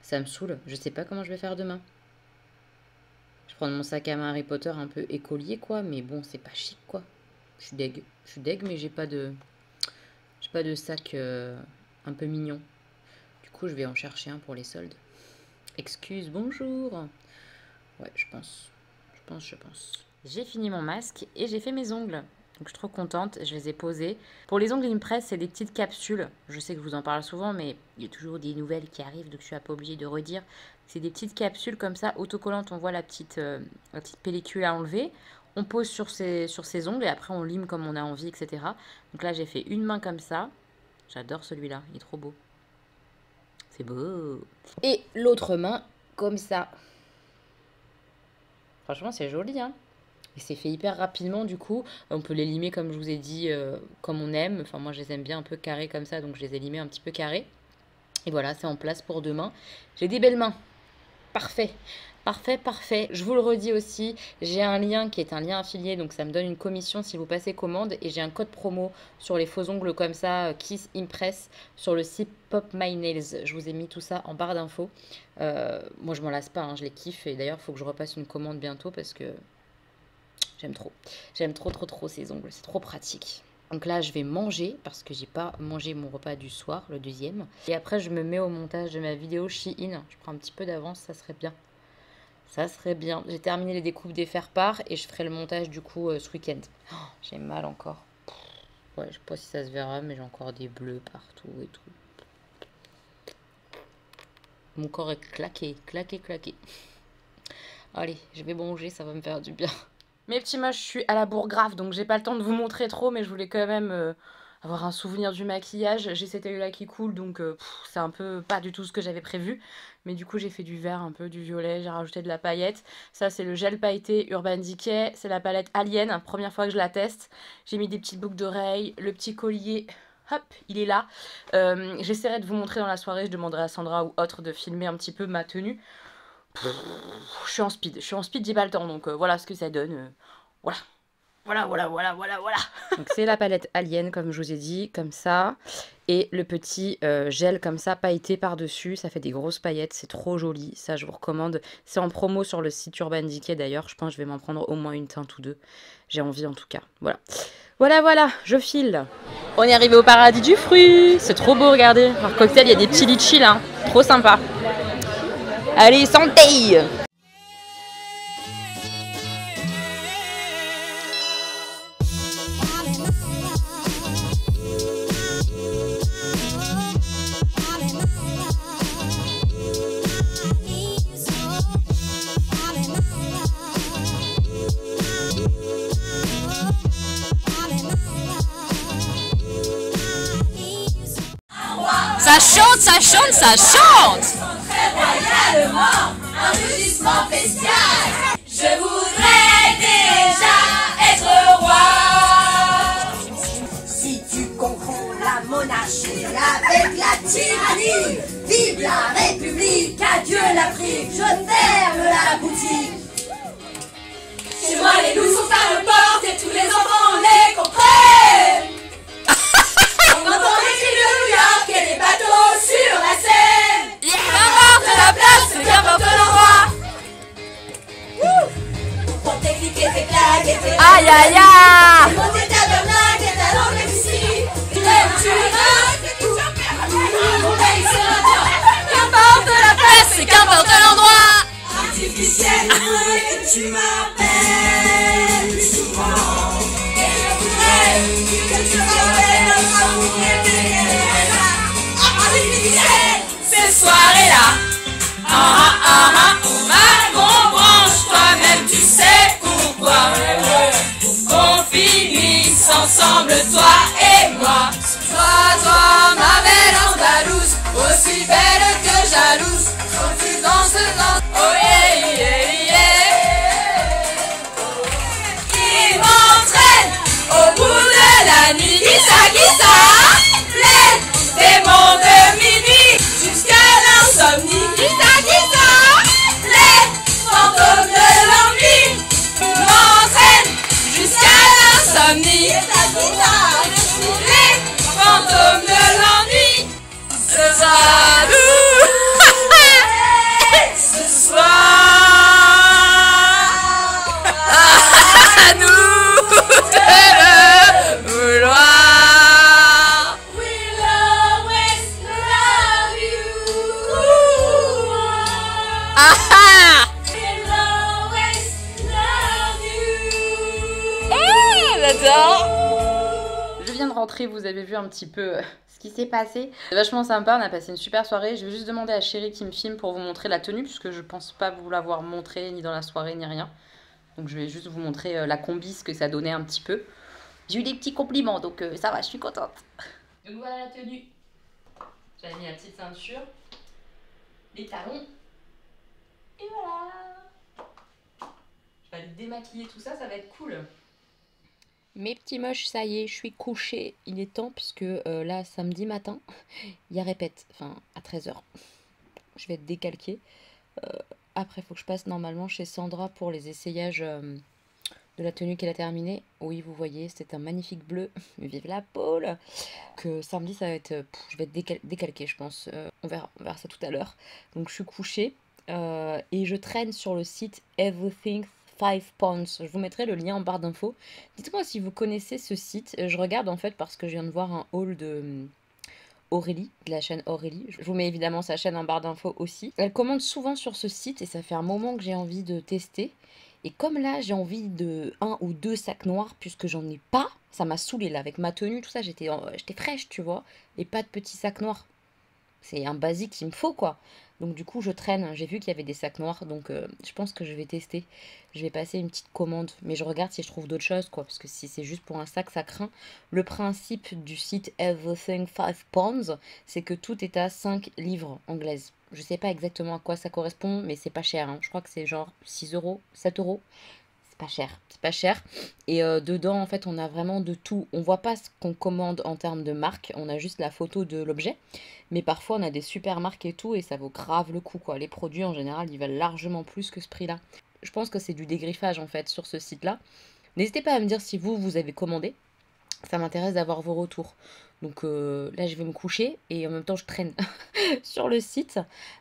A: Ça me saoule. Je sais pas comment je vais faire demain. Je prends mon sac à main Harry Potter un peu écolier quoi, mais bon c'est pas chic quoi. Je suis deg, mais j'ai pas de sac un peu mignon. Du coup je vais en chercher un pour les soldes. Excuse, bonjour. Ouais, je pense. J'ai fini mon masque et j'ai fait mes ongles. Donc je suis trop contente, je les ai posés. Pour les ongles Impress, c'est des petites capsules. Je sais que je vous en parle souvent, mais il y a toujours des nouvelles qui arrivent, donc je suis pas obligée de redire. C'est des petites capsules comme ça, autocollantes. On voit la petite pellicule à enlever. On pose sur ses ongles et après on lime comme on a envie, etc. Donc là, j'ai fait une main comme ça. J'adore celui-là, il est trop beau. C'est beau. Et l'autre main, comme ça. Franchement, c'est joli, hein. Et c'est fait hyper rapidement du coup. On peut les limer comme je vous ai dit, comme on aime. Enfin moi je les aime bien un peu carrés comme ça, donc je les ai limés un petit peu carrés. Et voilà, c'est en place pour demain. J'ai des belles mains. Parfait. Parfait, parfait. Je vous le redis aussi, j'ai un lien qui est un lien affilié, donc ça me donne une commission si vous passez commande. Et j'ai un code promo sur les faux ongles comme ça, Kiss Impress, sur le site Pop My Nails. Je vous ai mis tout ça en barre d'infos. Moi je m'en lasse pas, hein, je les kiffe. Et d'ailleurs il faut que je repasse une commande bientôt parce que... j'aime trop. J'aime trop ces ongles. C'est trop pratique. Donc là, je vais manger parce que j'ai pas mangé mon repas du soir, le deuxième. Et après, je me mets au montage de ma vidéo Shein. Je prends un petit peu d'avance, ça serait bien. Ça serait bien. J'ai terminé les découpes des faire-part et je ferai le montage du coup ce week-end. Oh, j'ai mal encore. Ouais, je sais pas si ça se verra, mais j'ai encore des bleus partout et tout. Mon corps est claqué, claqué, claqué. Allez, je vais manger, ça va me faire du bien. Mes petits moches, je suis à la bourre-grave, donc j'ai pas le temps de vous montrer trop, mais je voulais quand même avoir un souvenir du maquillage. J'ai cet œil là qui coule, donc c'est un peu pas du tout ce que j'avais prévu. Mais du coup, j'ai fait du vert, un peu du violet, j'ai rajouté de la paillette. Ça, c'est le gel pailleté Urban Decay. C'est la palette Alien, première fois que je la teste. J'ai mis des petites boucles d'oreilles, le petit collier. Hop, il est là. J'essaierai de vous montrer dans la soirée. Je demanderai à Sandra ou autre de filmer un petit peu ma tenue. Je suis en speed, j'ai pas le temps, donc voilà ce que ça donne. Voilà. Donc c'est la palette Alien, comme je vous ai dit, comme ça. Et le petit gel comme ça, pailleté par-dessus. Ça fait des grosses paillettes, c'est trop joli. Ça, je vous recommande. C'est en promo sur le site Urban Decay d'ailleurs. Je pense que je vais m'en prendre au moins une teinte ou deux. J'ai envie en tout cas. Voilà. Voilà, je file. On est arrivé au paradis du fruit. C'est trop beau, regardez. Alors, cocktail, il y a des petits litchis là. Trop sympa. Allez, santé!
E: Ça chante, ça chante, ça chante!
F: Royalement, un rugissement spécial. Je voudrais déjà être roi.
G: Si tu confonds la monarchie avec la tyrannie, vive la République, adieu l'Afrique, je ferme la boutique.
F: Chez moi, les loups sont à nos portes et tous les enfants les comprennent. On entend les cris de New York et les bateaux sur la Seine.
E: Qu'importe la place, qu'importe l'endroit.
F: Pour tes clics et tes claques et tes...
E: Aïe aïe aïe!
F: Monter ta bernaque et ta langue ici. Tu rêves, tu rêves. Mon pays c'est un temps.
E: Qu'importe la place, et qu'importe l'endroit.
F: Artificiel, que tu m'appelles plus souvent. Et je voudrais que tu rappelles notre amour éternel. Artificiel,
E: Ces soirées-là, on branche, toi-même tu sais pourquoi. Qu'on finisse ensemble, toi et moi. Toi, ma belle andalouse, aussi belle que jalouse. Quand tu danses, oh yeah, yeah, yeah. Il m'entraîne au bout de la nuit. Qui ça? Les démons de minuit jusqu'à l'insomnie. Qui ça? Les fantômes de l'ennui m'entraînent jusqu'à l'insomnie. Les fantômes de l'ennui. Ce soir, ce soir, à nous de le vouloir.
F: we'll always love you. We'll always love you.
E: J'adore.
A: Je viens de rentrer, vous avez vu un petit peu ce qui s'est passé. C'est vachement sympa, on a passé une super soirée. Je vais juste demander à Chérie qui me filme pour vous montrer la tenue, puisque je pense pas vous l'avoir montré ni dans la soirée ni rien. Donc je vais juste vous montrer la combi, ce que ça donnait un petit peu. J'ai eu des petits compliments, donc ça va, je suis contente. Donc voilà la tenue. J'avais mis la petite ceinture, les talons, et voilà. Je vais aller démaquiller tout ça, ça va être cool. Mes petits moches, ça y est, je suis couchée. Il est temps puisque là, samedi matin, il y a répète, enfin à 13 h. Je vais être décalquée. Après, il faut que je passe normalement chez Sandra pour les essayages de la tenue qu'elle a terminée. Oui, vous voyez, c'est un magnifique bleu. Vive la pôle. Que samedi, ça va être... je vais être décalquée, je pense. On verra ça tout à l'heure. Donc, je suis couchée. Et je traîne sur le site Everything 5 Pounds. Je vous mettrai le lien en barre d'infos. Dites-moi si vous connaissez ce site. Je regarde en fait parce que je viens de voir un haul Aurélie, de la chaîne Aurélie. Je vous mets évidemment sa chaîne en barre d'infos aussi. Elle commande souvent sur ce site et ça fait un moment que j'ai envie de tester. Et comme là, j'ai envie de 1 ou 2 sacs noirs, puisque j'en ai pas, ça m'a saoulée là, avec ma tenue, tout ça, j'étais fraîche, tu vois, et pas de petits sacs noirs. C'est un basique qu'il me faut, quoi. Donc du coup, je traîne, j'ai vu qu'il y avait des sacs noirs, donc je pense que je vais tester. Je vais passer une petite commande, mais je regarde si je trouve d'autres choses, quoi, parce que si c'est juste pour un sac, ça craint. Le principe du site Everything 5 Pounds, c'est que tout est à 5 livres anglaises. Je sais pas exactement à quoi ça correspond, mais c'est pas cher, hein. Je crois que c'est genre 6 euros, 7 euros. C'est pas cher, c'est pas cher. Et dedans, en fait, on a vraiment de tout. On voit pas ce qu'on commande en termes de marque, on a juste la photo de l'objet. Mais parfois, on a des super marques et tout, et ça vaut grave le coup, quoi. Les produits, en général, ils valent largement plus que ce prix-là. Je pense que c'est du dégriffage, en fait, sur ce site-là. N'hésitez pas à me dire si vous avez commandé. Ça m'intéresse d'avoir vos retours. Donc là, je vais me coucher et en même temps, je traîne sur le site.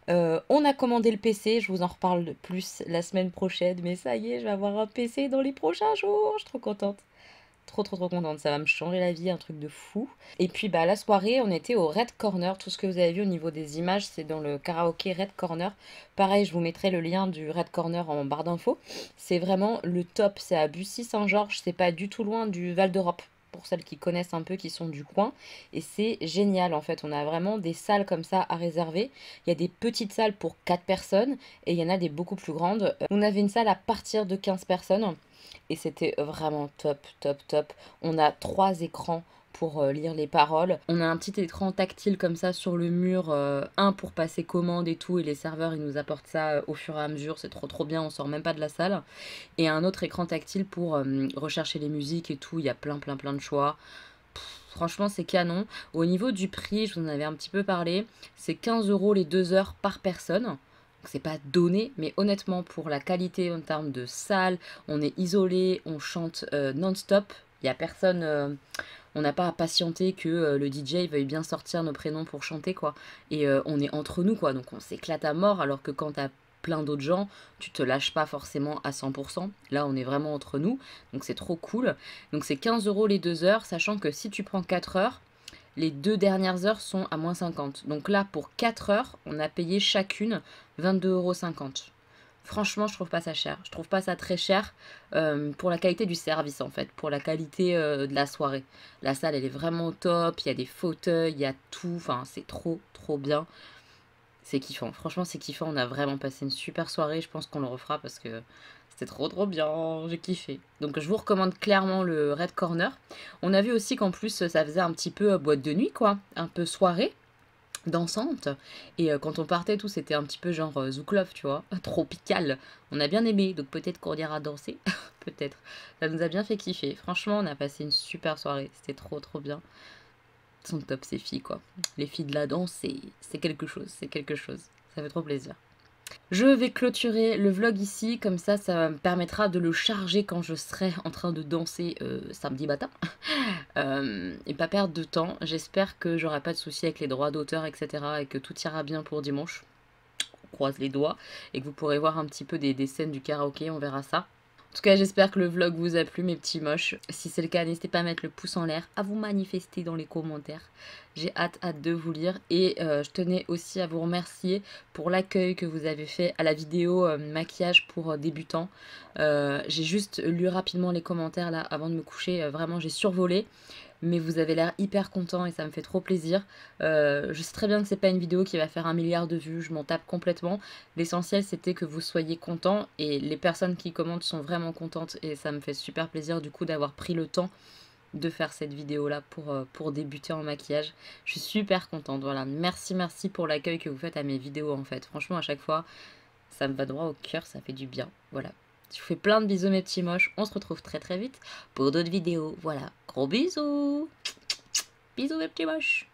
A: On a commandé le PC. Je vous en reparle de plus la semaine prochaine. Mais ça y est, je vais avoir un PC dans les prochains jours. Je suis trop contente. Trop contente. Ça va me changer la vie, un truc de fou. Et puis, bah, la soirée, on était au Red Corner. Tout ce que vous avez vu au niveau des images, c'est dans le karaoké Red Corner. Pareil, je vous mettrai le lien du Red Corner en barre d'infos. C'est vraiment le top. C'est à Bussy-Saint-Georges. C'est pas du tout loin du Val d'Europe, pour celles qui connaissent un peu, qui sont du coin. Et c'est génial, en fait. On a vraiment des salles comme ça à réserver. Il y a des petites salles pour 4 personnes et il y en a des beaucoup plus grandes. On avait une salle à partir de 15 personnes et c'était vraiment top. On a 3 écrans pour lire les paroles. On a un petit écran tactile comme ça sur le mur, un pour passer commande et tout, et les serveurs ils nous apportent ça au fur et à mesure, c'est trop bien, on sort même pas de la salle. Et un autre écran tactile pour rechercher les musiques et tout, il y a plein de choix. Franchement c'est canon. Au niveau du prix, je vous en avais un petit peu parlé, c'est 15 € les 2 heures par personne. C'est pas donné, mais honnêtement pour la qualité en termes de salle, on est isolé, on chante non-stop, il n'y a personne, on n'a pas à patienter que le DJ veuille bien sortir nos prénoms pour chanter, quoi. Et on est entre nous, quoi, donc on s'éclate à mort, alors que quand t'as plein d'autres gens, tu te lâches pas forcément à 100%. Là, on est vraiment entre nous, donc c'est trop cool. Donc c'est 15 € les 2 heures, sachant que si tu prends 4 heures, les 2 dernières heures sont à moins 50. Donc là, pour 4 heures, on a payé chacune 22,50 €. Franchement, je trouve pas ça cher. Je trouve pas ça très cher pour la qualité du service, en fait. Pour la qualité de la soirée. La salle, elle est vraiment au top. Il y a des fauteuils, il y a tout. Enfin, c'est trop bien. C'est kiffant. Franchement, c'est kiffant. On a vraiment passé une super soirée. Je pense qu'on le refera parce que c'était trop bien. J'ai kiffé. Donc, je vous recommande clairement le Red Corner. On a vu aussi qu'en plus, ça faisait un petit peu boîte de nuit, quoi. Un peu soirée dansante. Et quand on partait, tout, c'était un petit peu genre Zouk Love, tu vois. Tropical. On a bien aimé. Donc, peut-être qu'on ira danser. Peut-être. Ça nous a bien fait kiffer. Franchement, on a passé une super soirée. C'était trop bien. Sont top ces filles, quoi. Les filles de la danse, c'est quelque chose, ça fait trop plaisir. Je vais clôturer le vlog ici, comme ça me permettra de le charger quand je serai en train de danser samedi matin. Et pas perdre de temps. J'espère que j'aurai pas de soucis avec les droits d'auteur, etc. et que tout ira bien pour dimanche. On croise les doigts. Et que vous pourrez voir un petit peu des scènes du karaoké, on verra ça. En tout cas, j'espère que le vlog vous a plu, mes petits moches. Si c'est le cas, n'hésitez pas à mettre le pouce en l'air, à vous manifester dans les commentaires. J'ai hâte de vous lire. Et je tenais aussi à vous remercier pour l'accueil que vous avez fait à la vidéo maquillage pour débutants. J'ai juste lu rapidement les commentaires là avant de me coucher. Vraiment, j'ai survolé. Mais vous avez l'air hyper content et ça me fait trop plaisir. Je sais très bien que c'est pas une vidéo qui va faire 1 milliard de vues, je m'en tape complètement. L'essentiel c'était que vous soyez contents et les personnes qui commentent sont vraiment contentes et ça me fait super plaisir du coup d'avoir pris le temps de faire cette vidéo là pour débuter en maquillage. Je suis super contente, voilà. Merci pour l'accueil que vous faites à mes vidéos en fait. Franchement à chaque fois ça me va droit au cœur, ça fait du bien, voilà. Je vous fais plein de bisous mes petits moches. On se retrouve très vite pour d'autres vidéos. Voilà. Gros bisous. Bisous mes petits moches.